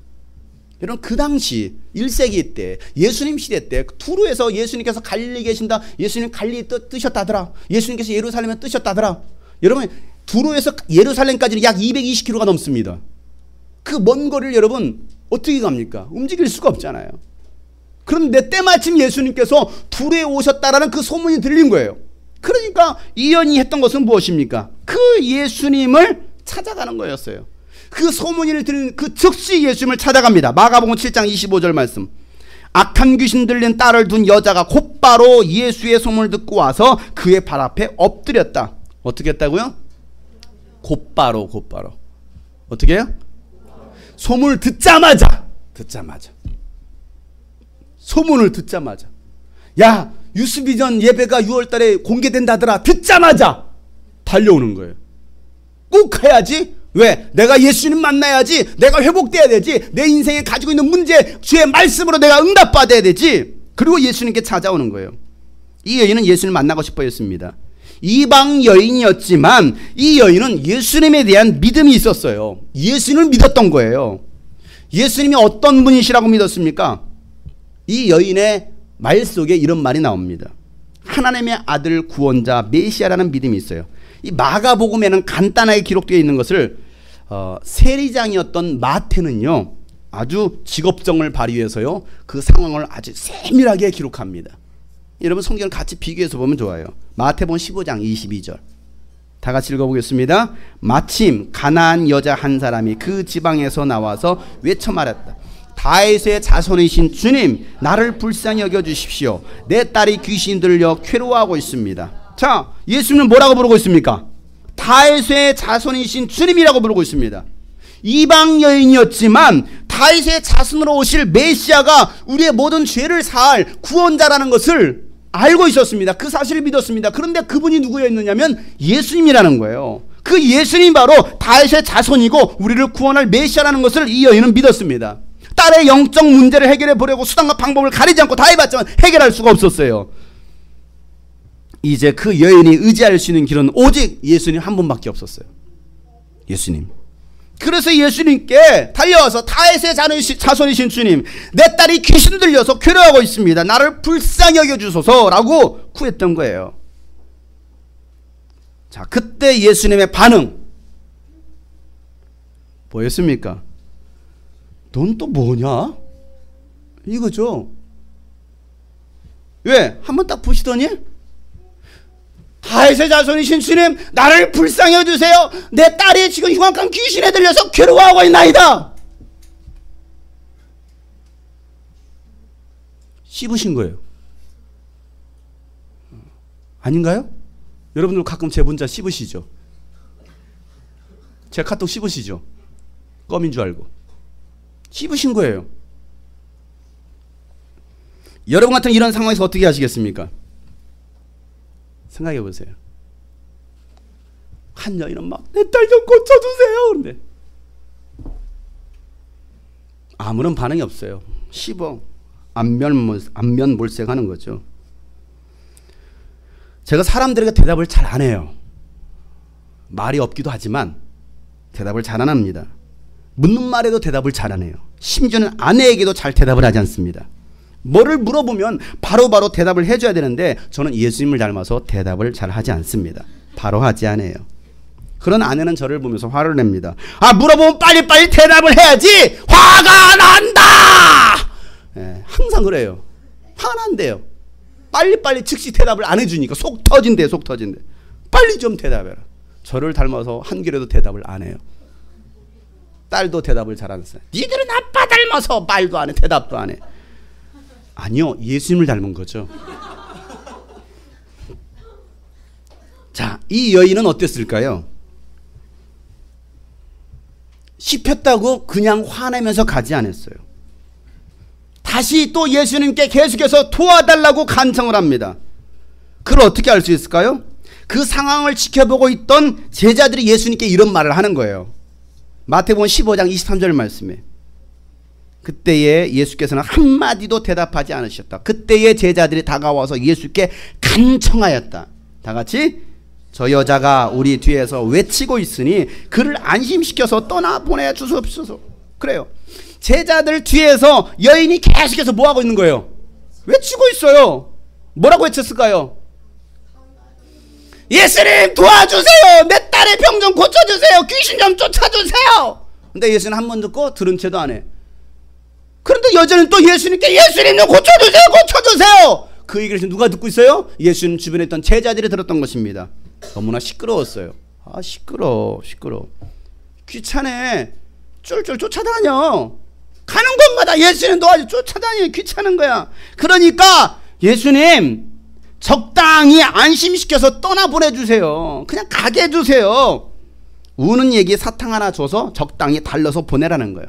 여러분, 그 당시 1세기 때, 예수님 시대 때 두로에서 예수님께서 갈릴리 계신다, 예수님 갈릴리 뜨셨다더라, 예수님께서 예루살렘에 뜨셨다더라. 여러분, 두로에서 예루살렘까지는 약 220km가 넘습니다. 그 먼 거리를 여러분 어떻게 갑니까? 움직일 수가 없잖아요. 그런데 때마침 예수님께서 두로에 오셨다라는 그 소문이 들린 거예요. 그러니까 이 여인이 했던 것은 무엇입니까? 그 예수님을 찾아가는 거였어요. 그 소문을 들은 그 즉시 예수님을 찾아갑니다. 마가복음 7장 25절 말씀. 악한 귀신 들린 딸을 둔 여자가 곧바로 예수의 소문을 듣고 와서 그의 발 앞에 엎드렸다. 어떻게 했다고요? 곧바로. 어떻게 해요? 소문을 듣자마자. 소문을 듣자마자. 야, 유스비전 예배가 6월달에 공개된다더라. 듣자마자 달려오는 거예요. 꼭 해야지. 왜? 내가 예수님 만나야지. 내가 회복돼야 되지. 내 인생에 가지고 있는 문제 주의 말씀으로 내가 응답받아야 되지. 그리고 예수님께 찾아오는 거예요. 이 여인은 예수님을 만나고 싶어 했습니다. 이방 여인이었지만 이 여인은 예수님에 대한 믿음이 있었어요. 예수님을 믿었던 거예요. 예수님이 어떤 분이시라고 믿었습니까? 이 여인의 말 속에 이런 말이 나옵니다. 하나님의 아들 구원자 메시아라는 믿음이 있어요. 이 마가복음에는 간단하게 기록되어 있는 것을 세리장이었던 마태는요 아주 직업성을 발휘해서요 그 상황을 아주 세밀하게 기록합니다. 여러분 성경을 같이 비교해서 보면 좋아요. 마태복음 15장 22절 다 같이 읽어보겠습니다. 마침 가나안 여자 한 사람이 그 지방에서 나와서 외쳐 말했다. 다윗의 자손이신 주님, 나를 불쌍히 여겨주십시오. 내 딸이 귀신 들려 괴로워하고 있습니다. 자, 예수님은 뭐라고 부르고 있습니까? 다윗의 자손이신 주님이라고 부르고 있습니다. 이방 여인이었지만 다윗의 자손으로 오실 메시아가 우리의 모든 죄를 사할 구원자라는 것을 알고 있었습니다. 그 사실을 믿었습니다. 그런데 그분이 누구였느냐면 예수님이라는 거예요. 그 예수님 바로 다윗의 자손이고 우리를 구원할 메시아라는 것을 이 여인은 믿었습니다. 딸의 영적 문제를 해결해 보려고 수단과 방법을 가리지 않고 다 해봤지만 해결할 수가 없었어요. 이제 그 여인이 의지할 수 있는 길은 오직 예수님 한 분밖에 없었어요. 예수님. 그래서 예수님께 달려와서 다윗의 자손이신 주님, 내 딸이 귀신 들려서 괴로워하고 있습니다. 나를 불쌍히 여겨주소서라고 구했던 거예요. 자, 그때 예수님의 반응 뭐였습니까? 넌 또 뭐냐? 이거죠. 왜? 한번 딱 보시더니 다윗의 자손이신 주님, 나를 불쌍히 여주세요. 내 딸이 지금 흉악한 귀신에 들려서 괴로워하고 있나이다. 씹으신 거예요. 아닌가요? 여러분들 가끔 제 문자 씹으시죠? 제 카톡 씹으시죠? 껌인 줄 알고 씹으신 거예요. 여러분 같은 이런 상황에서 어떻게 하시겠습니까? 생각해 보세요. 한 여인은 막 내 딸 좀 고쳐주세요. 그런데 아무런 반응이 없어요. 씹어 안면 몰색하는 거죠. 제가 사람들에게 대답을 잘 안 해요. 말이 없기도 하지만 대답을 잘 안 합니다. 묻는 말에도 대답을 잘 안 해요. 심지어는 아내에게도 잘 대답을 하지 않습니다. 뭐를 물어보면 바로바로 대답을 해줘야 되는데 저는 예수님을 닮아서 대답을 잘 하지 않습니다. 바로 하지 않아요. 그런 아내는 저를 보면서 화를 냅니다. 아, 물어보면 빨리빨리 대답을 해야지 화가 난다. 네, 항상 그래요. 화난대요. 빨리빨리 즉시 대답을 안 해주니까 속 터진대. 빨리 좀 대답해라. 저를 닮아서 한 길에도 대답을 안 해요. 딸도 대답을 잘 안 써요. 니들은 아빠 닮아서 말도 안 해, 대답도 안 해. 아니요, 예수님을 닮은 거죠. 자, 이 여인은 어땠을까요? 씹혔다고 그냥 화내면서 가지 않았어요. 다시 또 예수님께 계속해서 도와달라고 간청을 합니다. 그걸 어떻게 알 수 있을까요? 그 상황을 지켜보고 있던 제자들이 예수님께 이런 말을 하는 거예요. 마태복음 15장 23절 말씀에 그때에 예수께서는 한마디도 대답하지 않으셨다. 그때에 제자들이 다가와서 예수께 간청하였다. 다 같이 저 여자가 우리 뒤에서 외치고 있으니 그를 안심시켜서 떠나보내 주옵소서. 그래요. 제자들 뒤에서 여인이 계속해서 뭐하고 있는 거예요? 외치고 있어요. 뭐라고 외쳤을까요? 예수님 도와주세요. 내 딸의 병 좀 고쳐주세요. 귀신 좀 쫓아주세요. 근데 예수는 한 번 듣고 들은 채도 안 해. 그런데 여자는 또 예수님께 예수님 좀 고쳐주세요. 그 얘기를 누가 듣고 있어요? 예수님 주변에 있던 제자들이 들었던 것입니다. 너무나 시끄러웠어요. 아, 시끄러워. 귀찮아. 쫄쫄 쫓아다녀. 가는 곳마다 예수님 도와줘. 쫓아다니. 귀찮은 거야. 그러니까 예수님 적당히 안심시켜서 떠나보내주세요. 그냥 가게 해주세요. 우는 얘기에 사탕 하나 줘서 적당히 달러서 보내라는 거예요.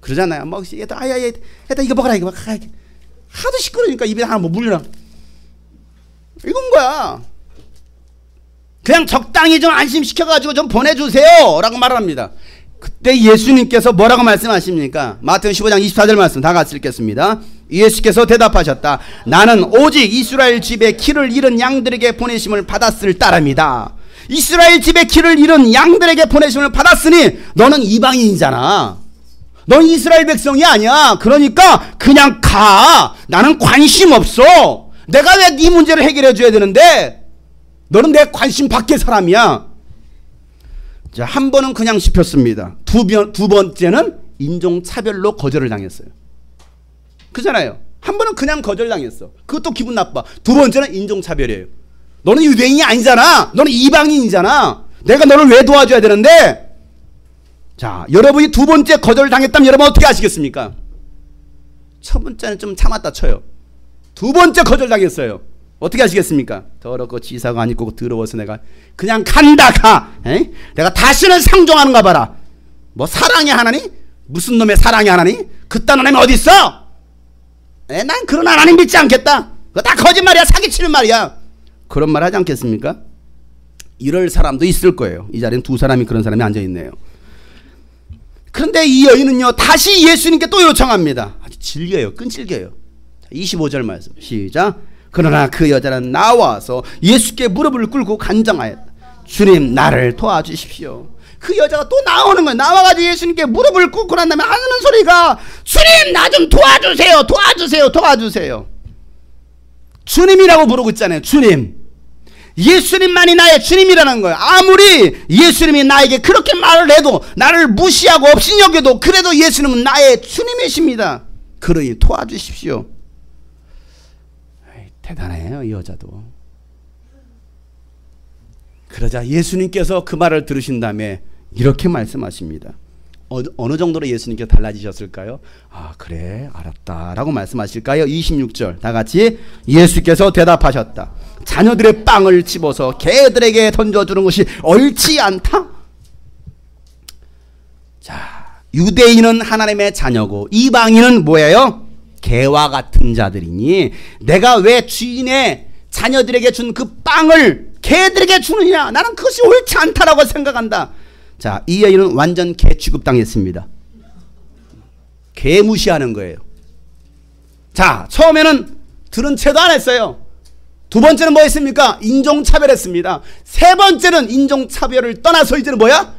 그러잖아요. 막 얘들아 이거 먹어라. 하도 시끄러우니까 입에 하나 뭐 물려라. 이건 거야. 그냥 적당히 좀 안심시켜가지고 좀 보내주세요 라고 말합니다. 그때 예수님께서 뭐라고 말씀하십니까? 마태복음 15장 24절 말씀 다 같이 읽겠습니다. 예수께서 대답하셨다. 나는 오직 이스라엘 집에 길을 잃은 양들에게 보내심을 받았을 따름이다. 이스라엘 집에 길을 잃은 양들에게 보내심을 받았으니 너는 이방인이잖아. 넌 이스라엘 백성이 아니야. 그러니까 그냥 가. 나는 관심 없어. 내가 왜 네 문제를 해결해 줘야 되는데 너는 내 관심 밖의 사람이야. 자, 한 번은 그냥 씹혔습니다. 두 번째는 인종차별로 거절을 당했어요. 그잖아요. 한 번은 그냥 거절당했어. 그것도 기분 나빠. 두 번째는 인종차별이에요. 너는 유대인이 아니잖아. 너는 이방인이잖아. 내가 너를 왜 도와줘야 되는데. 자, 여러분이 두 번째 거절당했다면 여러분 어떻게 하시겠습니까? 첫 번째는 좀 참았다 쳐요. 두 번째 거절당했어요. 어떻게 하시겠습니까? 더럽고 지사가 안 입고 더러워서 내가 그냥 간다 가. 에이? 내가 다시는 상종하는가 봐라. 뭐 사랑의 하나님? 무슨 놈의 사랑의 하나님? 그딴 하나님 어디 있어? 난 그런 하나님 믿지 않겠다. 그거 다 거짓말이야. 사기치는 말이야. 그런 말 하지 않겠습니까? 이럴 사람도 있을 거예요. 이 자리엔 두 사람이 그런 사람이 앉아있네요. 그런데 이 여인은요 다시 예수님께 또 요청합니다. 아주 질겨요. 끈질겨요. 25절 말씀 시작. 그러나 그 여자는 나와서 예수께 무릎을 꿇고 간청하였다. 주님 나를 도와주십시오. 그 여자가 또 나오는 거예요. 나와가지고 예수님께 무릎을 꿇고 난 다음에 하는 소리가 주님 나 좀 도와주세요. 도와주세요. 도와주세요. 주님이라고 부르고 있잖아요. 주님. 예수님만이 나의 주님이라는 거예요. 아무리 예수님이 나에게 그렇게 말을 해도 나를 무시하고 없인 여겨도 그래도 예수님은 나의 주님이십니다. 그러니 도와주십시오. 대단해요 이 여자도. 그러자 예수님께서 그 말을 들으신 다음에 이렇게 말씀하십니다. 어느 정도로 예수님께 달라지셨을까요? 아 그래 알았다 라고 말씀하실까요? 26절 다 같이 예수께서 대답하셨다. 자녀들의 빵을 집어서 개들에게 던져주는 것이 옳지 않다? 자, 유대인은 하나님의 자녀고 이방인은 뭐예요? 개와 같은 자들이니 내가 왜 주인의 자녀들에게 준 그 빵을 개들에게 주느냐? 나는 그것이 옳지 않다라고 생각한다. 자, 이 여인은 완전 개 취급당했습니다. 개 무시하는 거예요. 자, 처음에는 들은 채도 안 했어요. 두 번째는 뭐 했습니까? 인종차별했습니다. 세 번째는 인종차별을 떠나서 이제는 뭐야?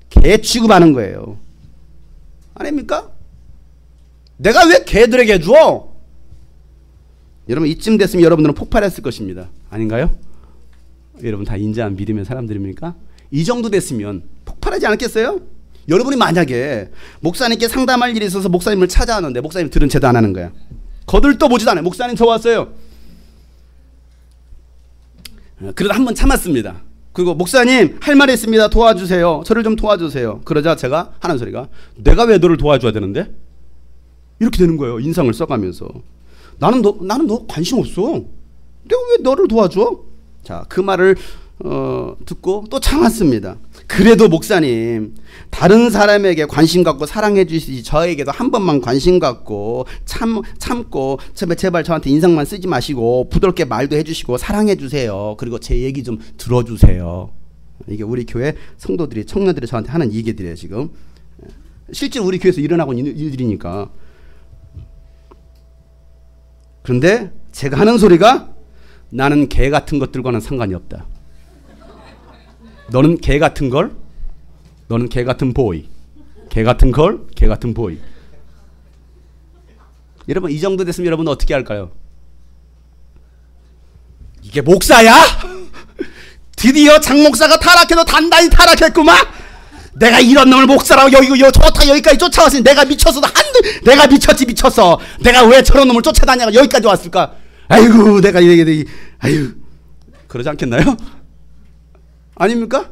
개 취급하는 거예요. 아닙니까? 내가 왜 개들에게 줘? 여러분 이쯤 됐으면 여러분들은 폭발했을 것입니다. 아닌가요? 여러분 다 인자한 믿음의 사람들입니까? 이 정도 됐으면 폭발하지 않았겠어요? 여러분이 만약에 목사님께 상담할 일이 있어서 목사님을 찾아왔는데 목사님 들은 채도 안 하는 거야. 거들떠 보지도 않아요. 목사님 저 왔어요. 그래도 한번 참았습니다. 그리고 목사님 할 말이 있습니다. 도와주세요. 저를 좀 도와주세요. 그러자 제가 하는 소리가 내가 왜 너를 도와줘야 되는데? 이렇게 되는 거예요. 인상을 써가면서 나는 너 관심 없어. 내가 왜 너를 도와줘? 자, 그 말을 듣고 또 참았습니다. 그래도 목사님 다른 사람에게 관심 갖고 사랑해 주시지 저에게도 한 번만 관심 갖고 참고 제발 저한테 인상만 쓰지 마시고 부드럽게 말도 해주시고 사랑해 주세요. 그리고 제 얘기 좀 들어주세요. 이게 우리 교회 성도들이 청년들이 저한테 하는 얘기들이에요. 지금 실제로 우리 교회에서 일어나고 있는 일들이니까. 그런데 제가 하는 소리가 나는 개 같은 것들과는 상관이 없다. 너는 개 같은 걸, 너는 개 같은 보이. 개 같은 걸, 개 같은 보이. 여러분 이 정도 됐으면 여러분 어떻게 할까요? 이게 목사야? 드디어 장 목사가 타락해도 단단히 타락했구만. 내가 이런 놈을 목사라고 여기고 좋다 여기까지 쫓아왔으니 내가 미쳤어도 내가 미쳤어. 내가 왜 저런 놈을 쫓아다냐고 여기까지 왔을까? 아이고 내가 이게 아이고 그러지 않겠나요? 아닙니까?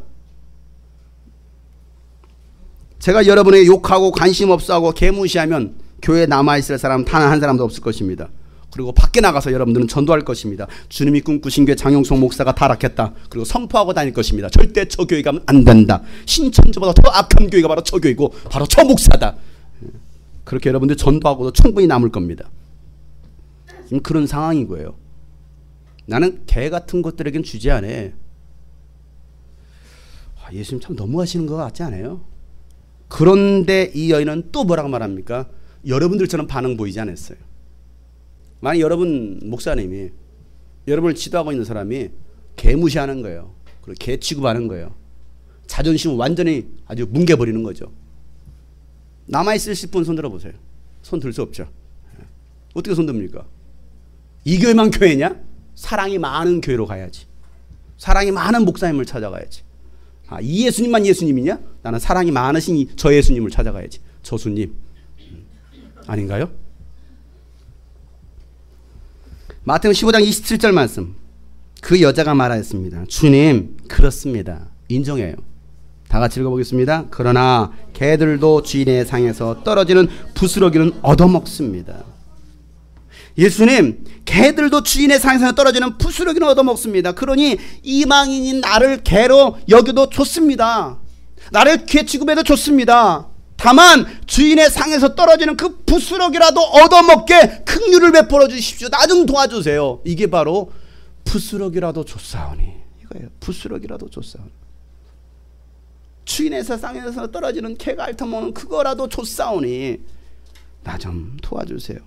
제가 여러분에게 욕하고 관심 없어하고 개무시하면 교회에 남아있을 사람 단 한 사람도 없을 것입니다. 그리고 밖에 나가서 여러분들은 전도할 것입니다. 주님이 꿈꾸신 교회 장용석 목사가 타락했다. 그리고 선포하고 다닐 것입니다. 절대 저 교회 가면 안 된다. 신천지보다 더 악한 교회가 바로 저 교회고 바로 저 목사다. 그렇게 여러분들 전도하고도 충분히 남을 겁니다. 지금 그런 상황인 거예요. 나는 개 같은 것들에겐 주지 않아. 예수님 참 너무하시는 것 같지 않아요? 그런데 이 여인은 또 뭐라고 말합니까? 여러분들처럼 반응 보이지 않았어요. 만약 여러분 목사님이 여러분을 지도하고 있는 사람이 개 무시하는 거예요. 그리고 개 취급하는 거예요. 자존심을 완전히 아주 뭉개버리는 거죠. 남아있으실 분 손 들어보세요. 손 들 수 없죠. 어떻게 손 듭니까? 이 교회만 교회냐? 사랑이 많은 교회로 가야지. 사랑이 많은 목사님을 찾아가야지. 이 예수님만 예수님이냐? 나는 사랑이 많으신 저 예수님을 찾아가야지. 저수님. 아닌가요? 마태복음 15장 27절 말씀. 그 여자가 말하였습니다. 주님, 그렇습니다. 인정해요. 다 같이 읽어보겠습니다. 그러나 개들도 주인의 상에서 떨어지는 부스러기는 얻어먹습니다. 예수님, 개들도 주인의 상에서 떨어지는 부스러기는 얻어먹습니다. 그러니 이방인인 나를 개로 여겨도 좋습니다. 나를 개 취급해도 좋습니다. 다만 주인의 상에서 떨어지는 그 부스러기라도 얻어먹게 긍휼을 베풀어 주십시오. 나 좀 도와주세요. 이게 바로 부스러기라도 줬사오니, 이거예요. 부스러기라도 줬사오니. 주인의 상에서 떨어지는 개가 핥아먹는 그거라도 줬사오니 나 좀 도와주세요.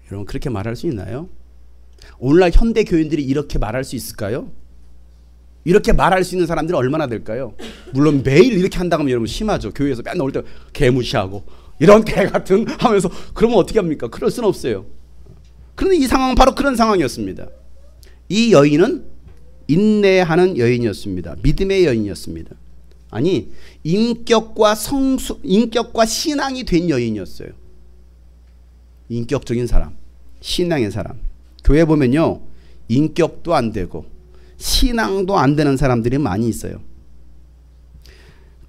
여러분, 그렇게 말할 수 있나요? 오늘날 현대 교인들이 이렇게 말할 수 있을까요? 이렇게 말할 수 있는 사람들은 얼마나 될까요? 물론 매일 이렇게 한다고 하면 여러분 심하죠. 교회에서 맨날 올 때 개 무시하고 이런 개 같은 하면서 그러면 어떻게 합니까? 그럴 수는 없어요. 그런데 이 상황은 바로 그런 상황이었습니다. 이 여인은 인내하는 여인이었습니다. 믿음의 여인이었습니다. 아니, 인격과 신앙이 된 여인이었어요. 인격적인 사람, 신앙의 사람. 교회 보면요, 인격도 안 되고 신앙도 안 되는 사람들이 많이 있어요.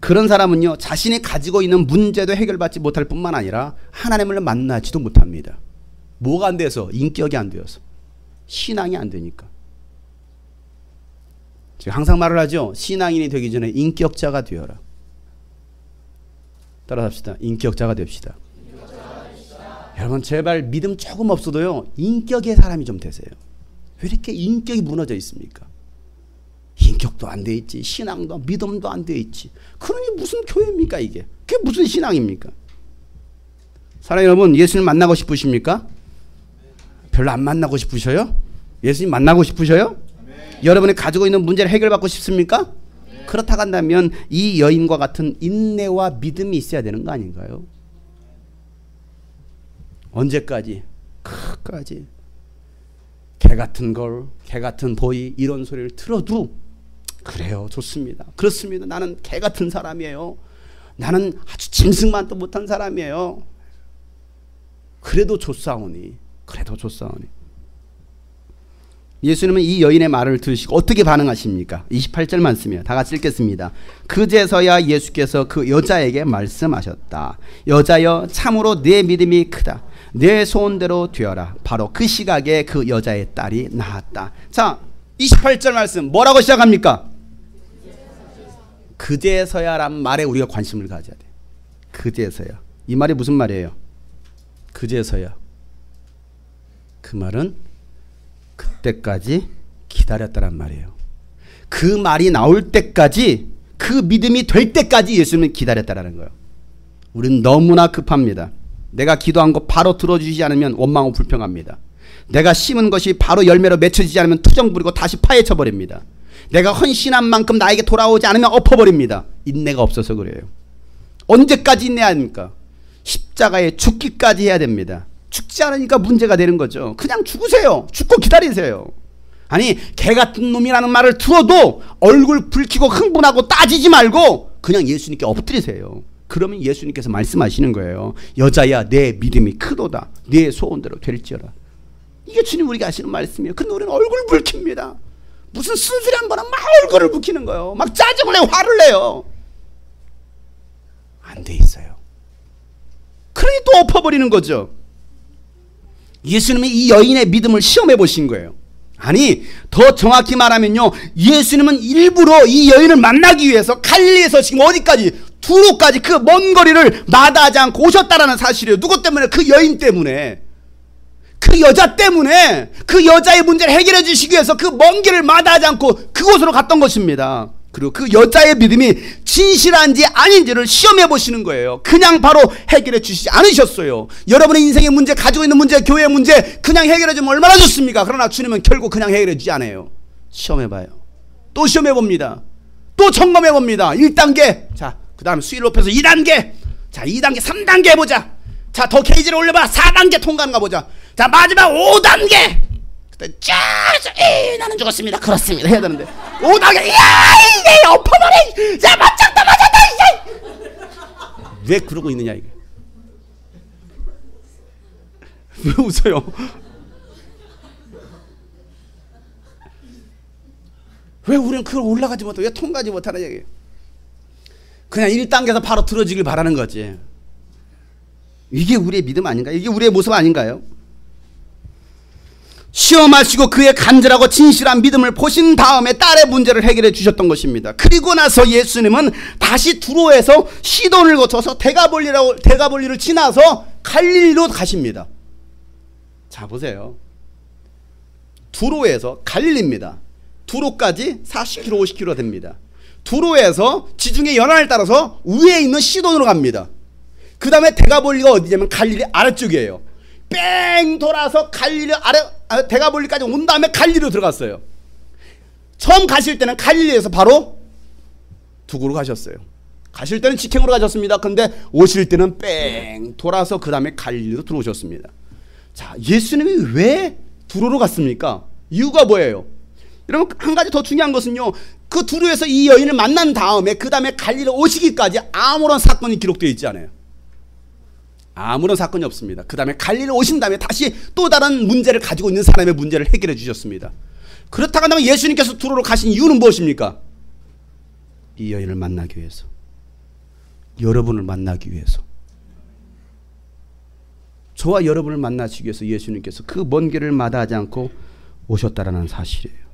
그런 사람은요, 자신이 가지고 있는 문제도 해결받지 못할 뿐만 아니라 하나님을 만나지도 못합니다. 뭐가 안 돼서? 인격이 안 되어서. 신앙이 안 되니까. 제가 항상 말을 하죠. 신앙인이 되기 전에 인격자가 되어라. 따라합시다. 인격자가 됩시다. 여러분, 제발 믿음 조금 없어도요, 인격의 사람이 좀 되세요. 왜 이렇게 인격이 무너져 있습니까? 인격도 안 돼 있지, 신앙도 믿음도 안 돼 있지. 그러니 무슨 교회입니까 이게? 그게 무슨 신앙입니까? 사랑하는 여러분, 예수님 만나고 싶으십니까? 별로 안 만나고 싶으셔요? 예수님 만나고 싶으셔요? 네. 여러분이 가지고 있는 문제를 해결받고 싶습니까? 네. 그렇다고 한다면 이 여인과 같은 인내와 믿음이 있어야 되는 거 아닌가요? 언제까지? 끝까지 개 같은 걸, 개 같은 보이 이런 소리를 들어도 그래요, 좋습니다. 그렇습니다. 나는 개 같은 사람이에요. 나는 아주 짐승만도 못한 사람이에요. 그래도 좋사오니, 그래도 좋사오니. 예수님은 이 여인의 말을 들으시고 어떻게 반응하십니까? 28절 말씀이에요. 다 같이 읽겠습니다. 그제서야 예수께서 그 여자에게 말씀하셨다. 여자여, 참으로 내 믿음이 크다. 내 소원대로 되어라. 바로 그 시각에 그 여자의 딸이 나았다. 자, 28절 말씀 뭐라고 시작합니까? 그제서야란 말에 우리가 관심을 가져야 돼. 그제서야. 이 말이 무슨 말이에요? 그제서야. 그 말은 그때까지 기다렸다란 말이에요. 그 말이 나올 때까지, 그 믿음이 될 때까지 예수님은 기다렸다라는 거예요. 우리는 너무나 급합니다. 내가 기도한 거 바로 들어주지 않으면 원망하고 불평합니다. 내가 심은 것이 바로 열매로 맺혀지지 않으면 투정 부리고 다시 파헤쳐버립니다. 내가 헌신한 만큼 나에게 돌아오지 않으면 엎어버립니다. 인내가 없어서 그래요. 언제까지 인내해야 합니까? 십자가에 죽기까지 해야 됩니다. 죽지 않으니까 문제가 되는 거죠. 그냥 죽으세요. 죽고 기다리세요. 아니, 개 같은 놈이라는 말을 들어도 얼굴 붉히고 흥분하고 따지지 말고 그냥 예수님께 엎드리세요. 그러면 예수님께서 말씀하시는 거예요. 여자야, 내 믿음이 크도다. 내 소원대로 될지어라. 이게 주님 우리가 하시는 말씀이에요. 근데 우리는 얼굴 붉힙니다. 무슨 쓴소리한 거나 막 얼굴을 붉히는 거예요. 막 짜증을 내고 화를 내요. 안 돼 있어요. 그러니 또 엎어버리는 거죠. 예수님이 이 여인의 믿음을 시험해 보신 거예요. 아니, 더 정확히 말하면요, 예수님은 일부러 이 여인을 만나기 위해서 갈릴리에서 지금 어디까지, 두로까지 그 먼 거리를 마다하지 않고 오셨다라는 사실이에요. 누구 때문에? 그 여인 때문에. 그 여자 때문에, 그 여자의 문제를 해결해 주시기 위해서 그 먼 길을 마다하지 않고 그곳으로 갔던 것입니다. 그리고 그 여자의 믿음이 진실한지 아닌지를 시험해 보시는 거예요. 그냥 바로 해결해 주시지 않으셨어요. 여러분의 인생의 문제, 가지고 있는 문제, 교회의 문제 그냥 해결해 주면 얼마나 좋습니까? 그러나 주님은 결국 그냥 해결해 주지 않아요. 시험해 봐요. 또 시험해 봅니다. 또 점검해 봅니다. 1단계. 자, 그 다음 수위를 높여서 2단계. 자, 2단계, 3단계 해보자. 자, 더 게이지를 올려봐. 4단계 통과하는가 보자. 자, 마지막 5단계. 그때 쫙 나는 죽었습니다. 그렇습니다. 해야 되는데 5단계 이게 엎어버려. 자, 맞짱다 맞았다 이제. 왜 그러고 있느냐 이게. 왜 웃어요? 왜 우리는 그걸 올라가지 못하고 왜 통과하지 못하는 얘기예요? 그냥 1단계에서 바로 들어지길 바라는 거지. 이게 우리의 믿음 아닌가? 이게 우리의 모습 아닌가요? 시험하시고 그의 간절하고 진실한 믿음을 보신 다음에 딸의 문제를 해결해 주셨던 것입니다. 그리고 나서 예수님은 다시 두로에서 시돈을 거쳐서 대가볼리를 지나서 갈릴리로 가십니다. 자, 보세요. 두로에서 갈릴리입니다. 두로까지 40km 50km 됩니다. 두로에서 지중해 연안을 따라서 위에 있는 시돈으로 갑니다. 그 다음에 대가볼리가 어디냐면 갈릴리 아래쪽이에요. 뺑 돌아서 갈릴리 대가볼리까지 온 다음에 갈릴리로 들어갔어요. 처음 가실 때는 갈릴리에서 바로 두고로 가셨어요. 가실 때는 직행으로 가셨습니다. 그런데 오실 때는 뺑 돌아서 그 다음에 갈릴리로 들어오셨습니다. 자, 예수님이 왜 두로로 갔습니까? 이유가 뭐예요? 여러분, 한 가지 더 중요한 것은요, 그 두로에서 이 여인을 만난 다음에 그 다음에 갈릴리 오시기까지 아무런 사건이 기록되어 있지 않아요. 아무런 사건이 없습니다. 그 다음에 갈릴리 오신 다음에 다시 또 다른 문제를 가지고 있는 사람의 문제를 해결해 주셨습니다. 그렇다고 한다면 예수님께서 두로로 가신 이유는 무엇입니까? 이 여인을 만나기 위해서, 여러분을 만나기 위해서, 저와 여러분을 만나시기 위해서 예수님께서 그 먼 길을 마다하지 않고 오셨다라는 사실이에요.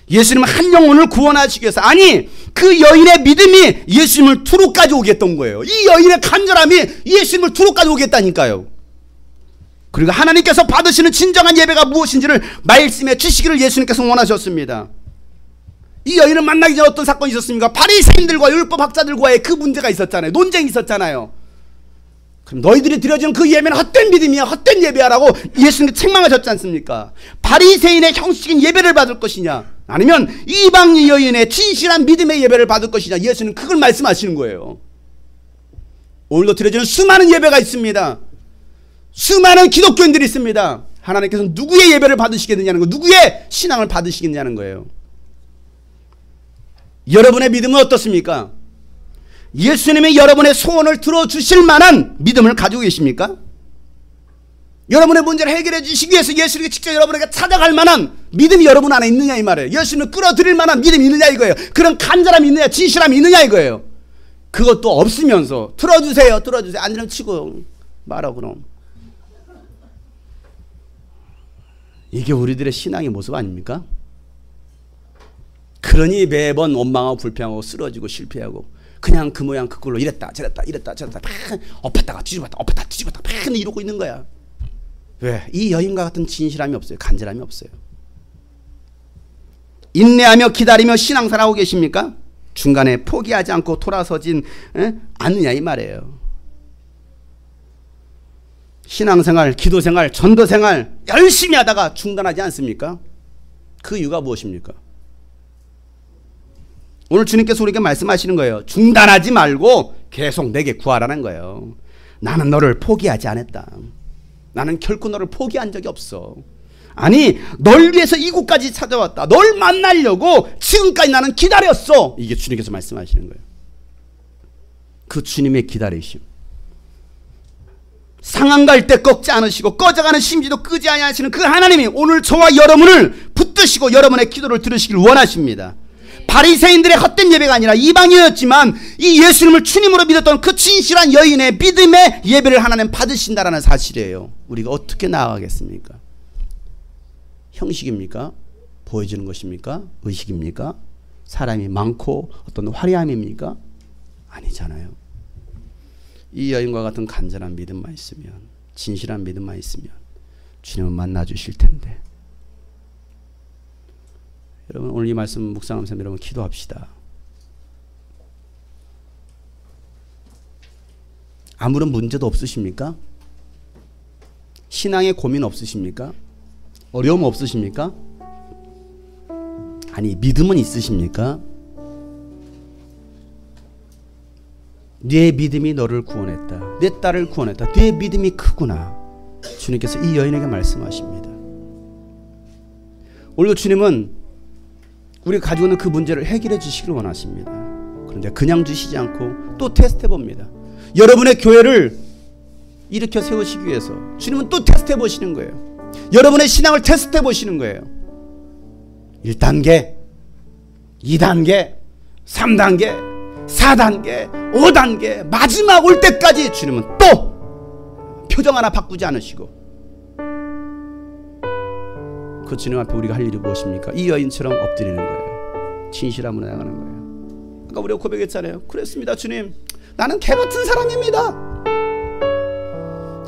예수님은 한 영혼을 구원하시기 위해서, 아니 그 여인의 믿음이 예수님을 두로까지 오게 했던 거예요. 이 여인의 간절함이 예수님을 두로까지 오겠다니까요. 그리고 하나님께서 받으시는 진정한 예배가 무엇인지를 말씀해 주시기를 예수님께서 원하셨습니다. 이 여인을 만나기 전에 어떤 사건이 있었습니까? 바리새인들과 율법학자들과의 그 문제가 있었잖아요. 논쟁이 있었잖아요. 그럼 너희들이 드려지는 그 예배는 헛된 믿음이야, 헛된 예배야라고 예수님께서 책망하셨지 않습니까? 바리새인의 형식적인 예배를 받을 것이냐, 아니면 이방 여인의 진실한 믿음의 예배를 받을 것이냐, 예수는 그걸 말씀하시는 거예요. 오늘도 드려지는 수많은 예배가 있습니다. 수많은 기독교인들이 있습니다. 하나님께서 누구의 예배를 받으시겠느냐는 거, 누구의 신앙을 받으시겠냐는 거예요. 여러분의 믿음은 어떻습니까? 예수님이 여러분의 소원을 들어주실 만한 믿음을 가지고 계십니까? 여러분의 문제를 해결해 주시기 위해서 예수님이 직접 여러분에게 찾아갈 만한 믿음이 여러분 안에 있느냐 이 말이에요. 예수님을 끌어들일 만한 믿음이 있느냐 이거예요. 그런 간절함이 있느냐, 진실함이 있느냐 이거예요. 그것도 없으면서 들어주세요, 들어주세요, 안 되면 치고 말아. 그럼 이게 우리들의 신앙의 모습 아닙니까? 그러니 매번 원망하고 불평하고 쓰러지고 실패하고 그냥 그 모양 그 꼴로 이랬다 저랬다 이랬다 저랬다 팍 엎었다가 뒤집었다 엎었다 뒤집었다 팍 이러고 있는 거야. 왜? 이 여인과 같은 진실함이 없어요. 간절함이 없어요. 인내하며 기다리며 신앙생활하고 계십니까? 중간에 포기하지 않고 돌아서진 않느냐 이 말이에요. 신앙생활, 기도생활, 전도생활 열심히 하다가 중단하지 않습니까? 그 이유가 무엇입니까? 오늘 주님께서 우리에게 말씀하시는 거예요. 중단하지 말고 계속 내게 구하라는 거예요. 나는 너를 포기하지 않았다. 나는 결코 너를 포기한 적이 없어. 아니, 널 위해서 이곳까지 찾아왔다. 널 만나려고 지금까지 나는 기다렸어. 이게 주님께서 말씀하시는 거예요. 그 주님의 기다리심. 상한 갈 때 꺾지 않으시고 꺼져가는 심지도 끄지 아니하시는 그 하나님이 오늘 저와 여러분을 붙드시고 여러분의 기도를 들으시길 원하십니다. 바리새인들의 헛된 예배가 아니라 이방인이었지만 이 예수님을 주님으로 믿었던 그 진실한 여인의 믿음의 예배를 하나님 받으신다라는 사실이에요. 우리가 어떻게 나아가겠습니까? 형식입니까? 보여주는 것입니까? 의식입니까? 사람이 많고 어떤 화려함입니까? 아니잖아요. 이 여인과 같은 간절한 믿음만 있으면, 진실한 믿음만 있으면 주님은 만나주실 텐데. 여러분, 오늘 이 말씀 묵상하면서 여러분 기도합시다. 아무런 문제도 없으십니까? 신앙에 고민 없으십니까? 어려움 없으십니까? 아니, 믿음은 있으십니까? 네 믿음이 너를 구원했다. 내 딸을 구원했다. 네 믿음이 크구나. 주님께서 이 여인에게 말씀하십니다. 오늘도 주님은 우리가 가지고 있는 그 문제를 해결해 주시기를 원하십니다. 그런데 그냥 주시지 않고 또 테스트해 봅니다. 여러분의 교회를 일으켜 세우시기 위해서 주님은 또 테스트해 보시는 거예요. 여러분의 신앙을 테스트해 보시는 거예요. 1단계, 2단계, 3단계, 4단계, 5단계, 마지막 올 때까지 주님은 또 표정 하나 바꾸지 않으시고, 그 주님 앞에 우리가 할 일이 무엇입니까? 이 여인처럼 엎드리는 거예요. 진실함으로 나가는 거예요. 아까 우리가 고백했잖아요. 그랬습니다. 주님, 나는 개 같은 사람입니다.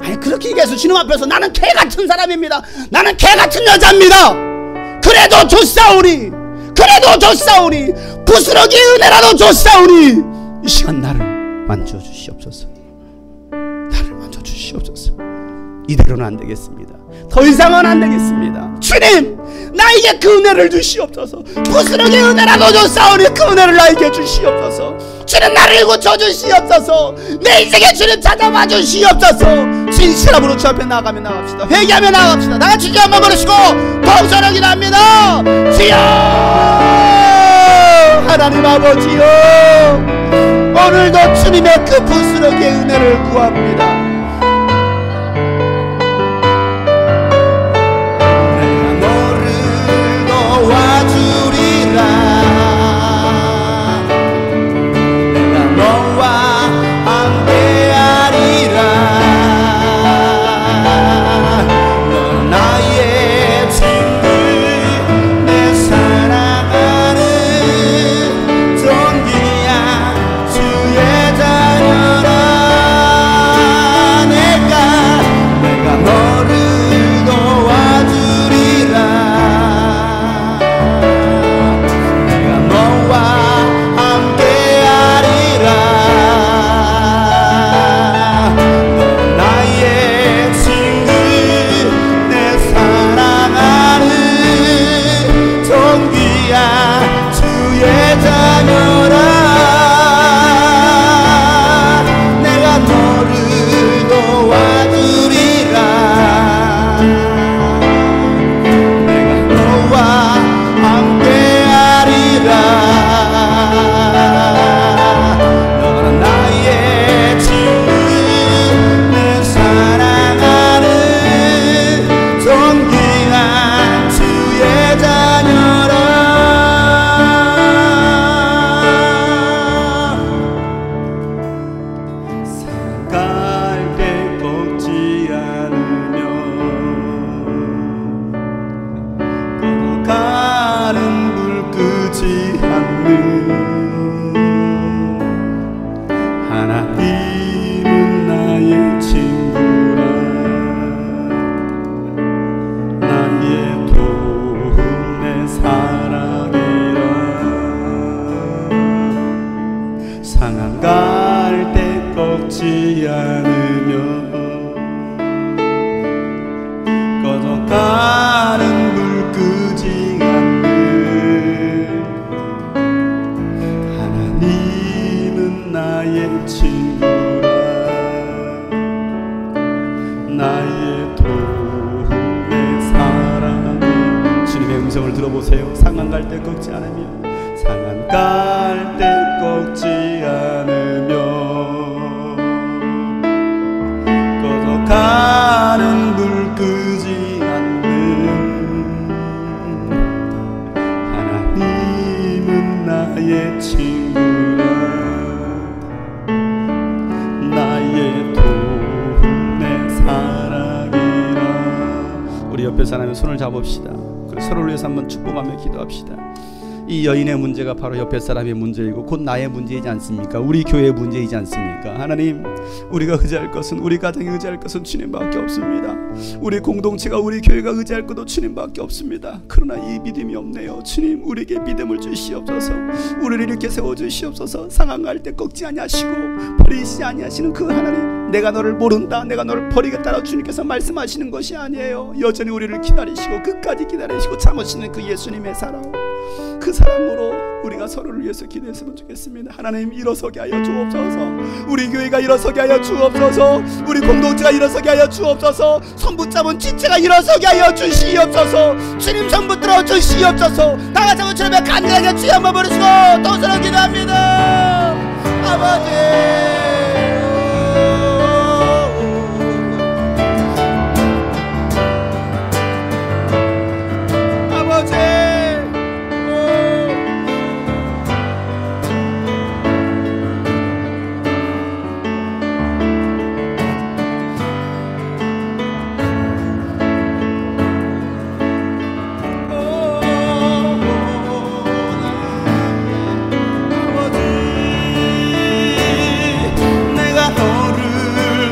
아니, 그렇게 얘기해서 주님 앞에서 나는 개 같은 사람입니다. 나는 개 같은 여자입니다. 그래도 좋사오니, 그래도 좋사오니, 부스러기 은혜라도 좋사오니, 이 시간 나를 만져주시옵소서. 나를 만져주시옵소서. 이대로는 안 되겠습니다. 더 이상은 안 되겠습니다. 주님, 나에게 그 은혜를 주시옵소서. 부스러기 은혜라도 좋사오니 그 은혜를 나에게 주시옵소서. 주님, 나를 고쳐주시옵소서. 내 인생에 주님 찾아와 주시옵소서. 진실함으로 주 앞에 나가면 나갑시다. 회개하며 나갑시다. 나같이 주 한번 부르시고 동서를 기도합니다. 주여, 하나님 아버지여, 오늘도 주님의 그 부스러기의 은혜를 구합니다. 손을 잡읍시다. 서로를 위해서 한번 축복하며 기도합시다. 이 여인의 문제가 바로 옆에 사람의 문제이고 곧 나의 문제이지 않습니까? 우리 교회의 문제이지 않습니까? 하나님, 우리가 의지할 것은, 우리 가정이 의지할 것은 주님밖에 없습니다. 우리 공동체가, 우리 교회가 의지할 것도 주님밖에 없습니다. 그러나 이 믿음이 없네요. 주님, 우리에게 믿음을 주시옵소서. 우리를 이렇게 세워주시옵소서. 상황할 때 꺾지 아니하시고 버리시지 아니하시는 그 하나님, 내가 너를 모른다, 내가 너를 버리겠다라고 주님께서 말씀하시는 것이 아니에요. 여전히 우리를 기다리시고 끝까지 기다리시고 참으시는 그 예수님의 사랑, 그 사랑으로 우리가 서로를 위해서 기도했으면 좋겠습니다. 하나님, 일어서게 하여 주옵소서. 우리 교회가 일어서게 하여 주옵소서. 우리 공동체가 일어서게 하여 주옵소서. 손 붙잡은 지체가 일어서게 하여 주시옵소서. 주님 손 붙들어 주시옵소서. 다같이 한번 주님의 간절하게 주여 한번 부르시고 또 서로 기도합니다. 아버지,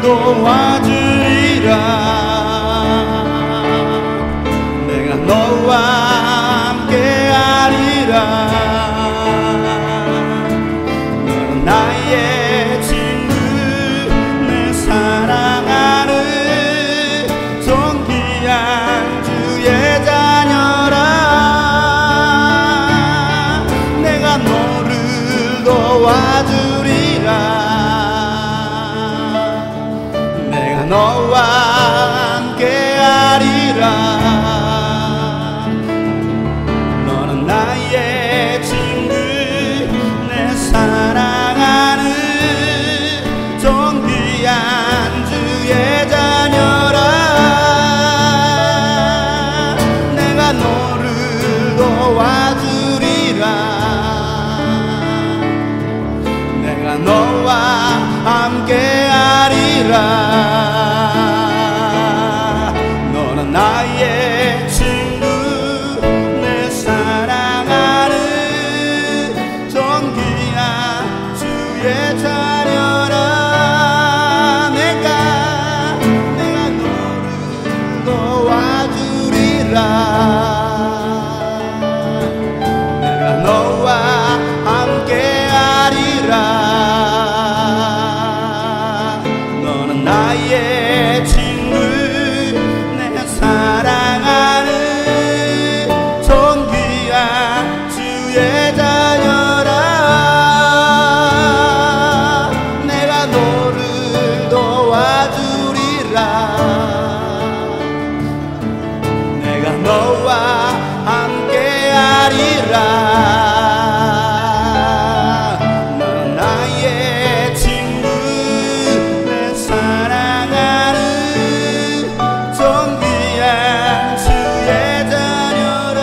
도와주리라. 내가 너와 함께하리라. 너는 나의 친구, 내 사랑하는 존귀한 주의 자녀라. 내가 너를 도와주리라. 너와 함께하리라. 너는 나의 친구, 내 사랑하는 존귀한 주의 자녀라. 내가 너를 도와주리라. 내가 너와 함께하리라. 나의 친구, 내 사랑하는 존귀한 주의 자녀라. 내가 너를 도와주리라. 내가 너와 함께하리라. 너는 나의 친구, 사랑하는 존귀한 주의 자녀라. 내가 너를 도와주리라. 내가 너와 함께하리라. 넌 나의 친구, 내 사랑하는 존귀한 주의 자녀라.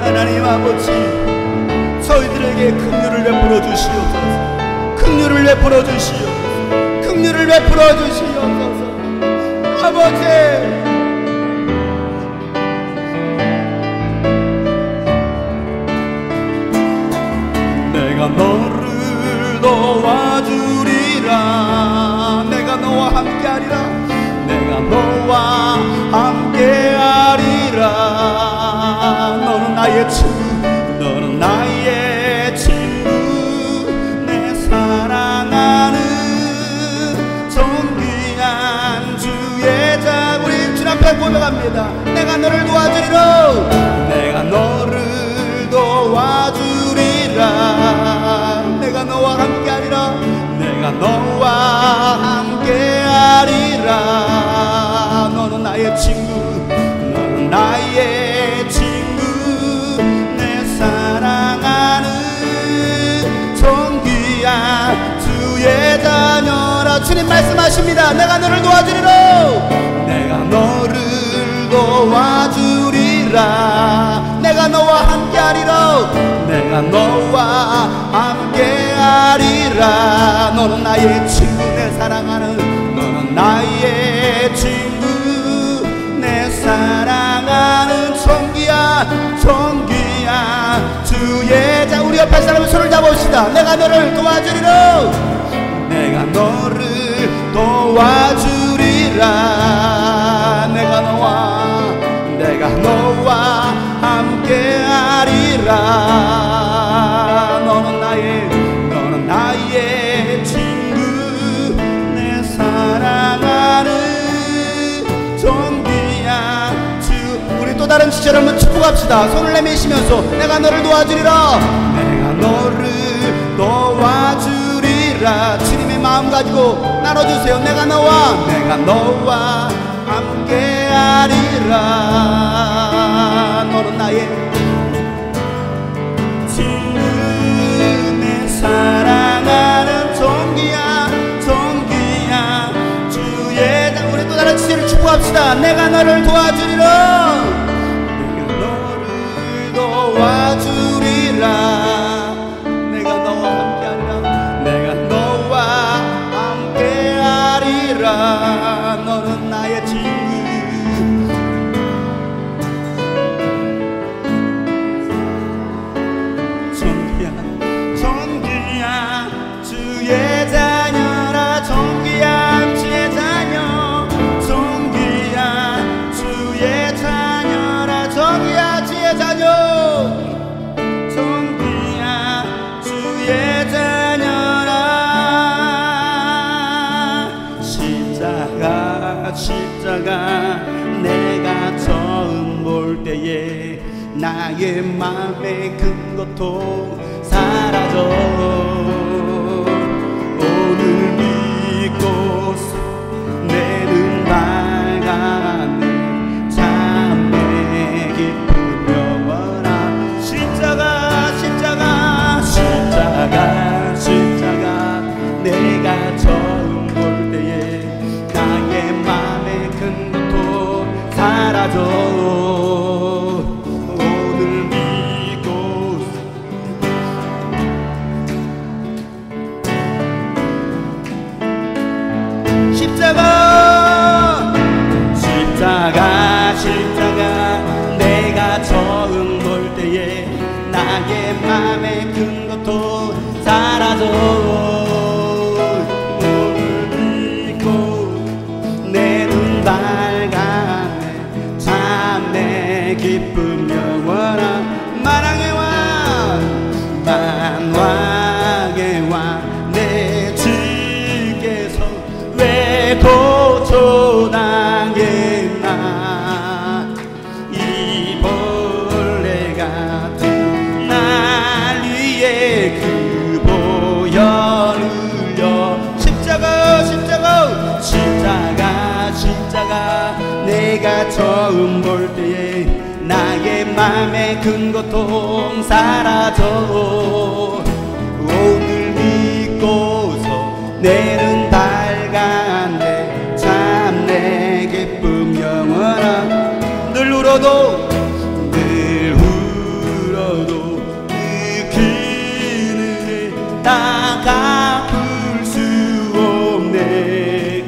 하나님 아버지, 저희들에게 긍휼을 베풀어 주시옵소서. 긍휼을 베풀어 주시옵소서. 긍휼을 베풀어 주시옵소서. 아버지, 내가 너를 도와주리라. 내가 너와 함께하리라. 내가 너와 함께하리라. 너는 나의 친구, 너는 나의 친구, 내 사랑하는 존귀한 주의 자. 우리 주 앞에 고백합니다. 내가 너를 도와주리라. 내가 너를 도와주리라. 내가 너와 함께하리라. 내가 너와 함께하리라. 너는 나의 친구, 너는 나의 친구, 내 사랑하는 존귀한 주의 자녀라. 주님 말씀하십니다. 내가 너를 도와주리라. 내가 너를 도와주리라. 내가 너와 함께하리라. 내가 너와 함께하리라. 너는 나의 친구, 내 사랑하는, 너는 나의 친구, 내 사랑하는 존귀한 주의 자. 우리 옆에 사람의 손을 잡읍시다. 내가 너를 도와주리라. 내가 너를 도와주리라. 내가 너와 함께하리라. 너는 나의 다른 지체를 한번 축복합시다. 손을 내미시면서 내가 너를 도와주리라. 내가 너를 도와주리라. 주님의 마음 가지고 나눠주세요. 내가 너와 함께하리라. 너는 나의 지금의 사랑하는 종기야 주의 우리 또 다른 지체를 축복합시다. 내가 너를 도와주리라. 내가 너를 도와주리라. 내가 너와 함께하리라. 내가 너와 함께하리라. 너는 나의 친구. 종기야 주의 자녀라. 종기야 주의 자녀. 종기야 주의 자녀라. 종기야 주의 자녀. 종기야 주의 자녀라. 십자가 내가 처음 볼 때에 나의 맘의 큰 고통 사라져. 오늘 믿고 내는 밝아내 참 내 기쁜 영원한 십자가 내가 처음 볼 때에 나의 맘의 큰 고통 사라져. 오늘 믿고 십자가 내가 처음 볼 때에 나의 맘의 큰 고통 사라져. 오늘 믿고 내 눈 밝아내 참 내 기쁨 영원한 만왕의 왕 내 주께서 왜 고초당했나. 이 벌레 같은 날 위에 그 보혈 흘려. 십자가 내가 처음 볼 때에 나의 맘의 큰 고통 사라져. 오늘 믿고서 내는 밝아내 참 내 기쁨 영원한. 늘 울어도 그 기능에 다 갚을 수 없네.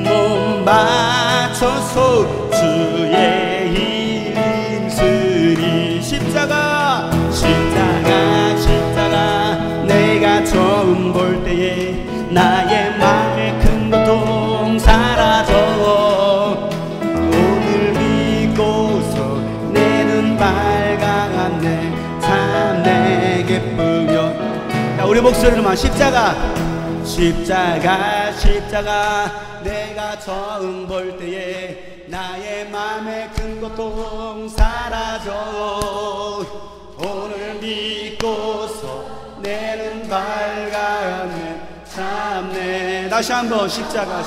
몸 바쳐서 주의 힘쓰니. 십자가 내가 처음 볼 때에 나의 맘의 큰 고통 사라져. 오늘 믿고서 내 눈 밝아갔네 참 내 기쁨이여. 자, 우리 목소리로만 십자가 내가 처음 볼 때에 나의 맘의 큰 고통 사라져. 오늘 믿고서 내 눈 밝아갔네 참 내. 다시 한번 십자가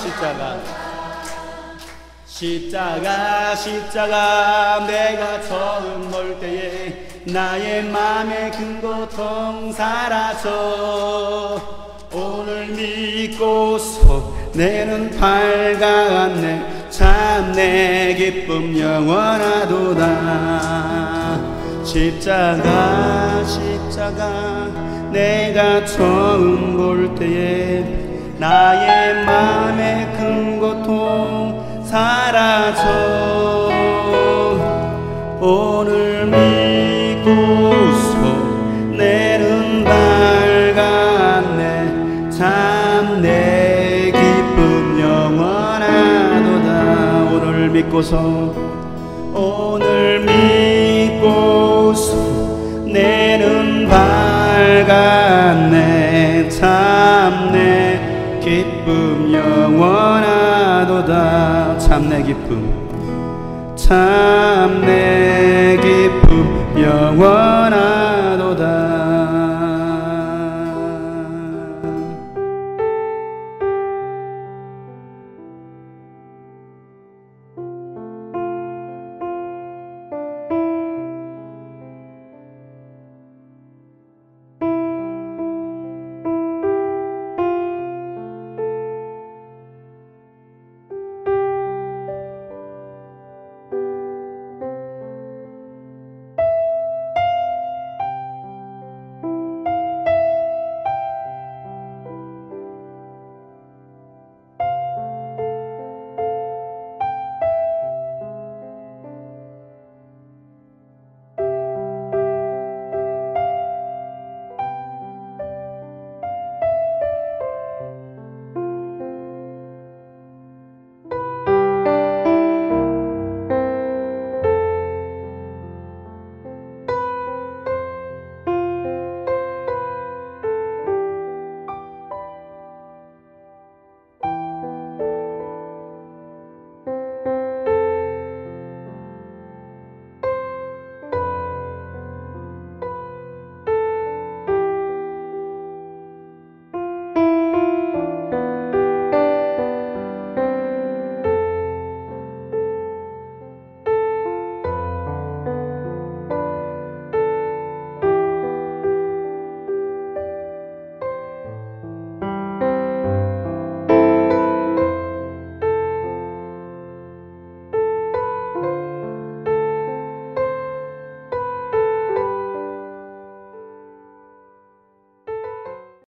내가 처음 볼 때에 나의 맘의 큰 고통 사라져. 오늘 믿고서 내 눈 밝아갔네 참 내 기쁨 영원하도다. 십자가 내가 처음 볼 때에 나의 맘의 큰 고통 사라져. 오늘 믿고서 내 눈 밝았네 참 내 기쁨 영원하도다. 오늘 믿고서 내 눈 밝았네 참 내 기쁨 영원하도다. 참내 기쁨, 참내 기쁨 영원하도다.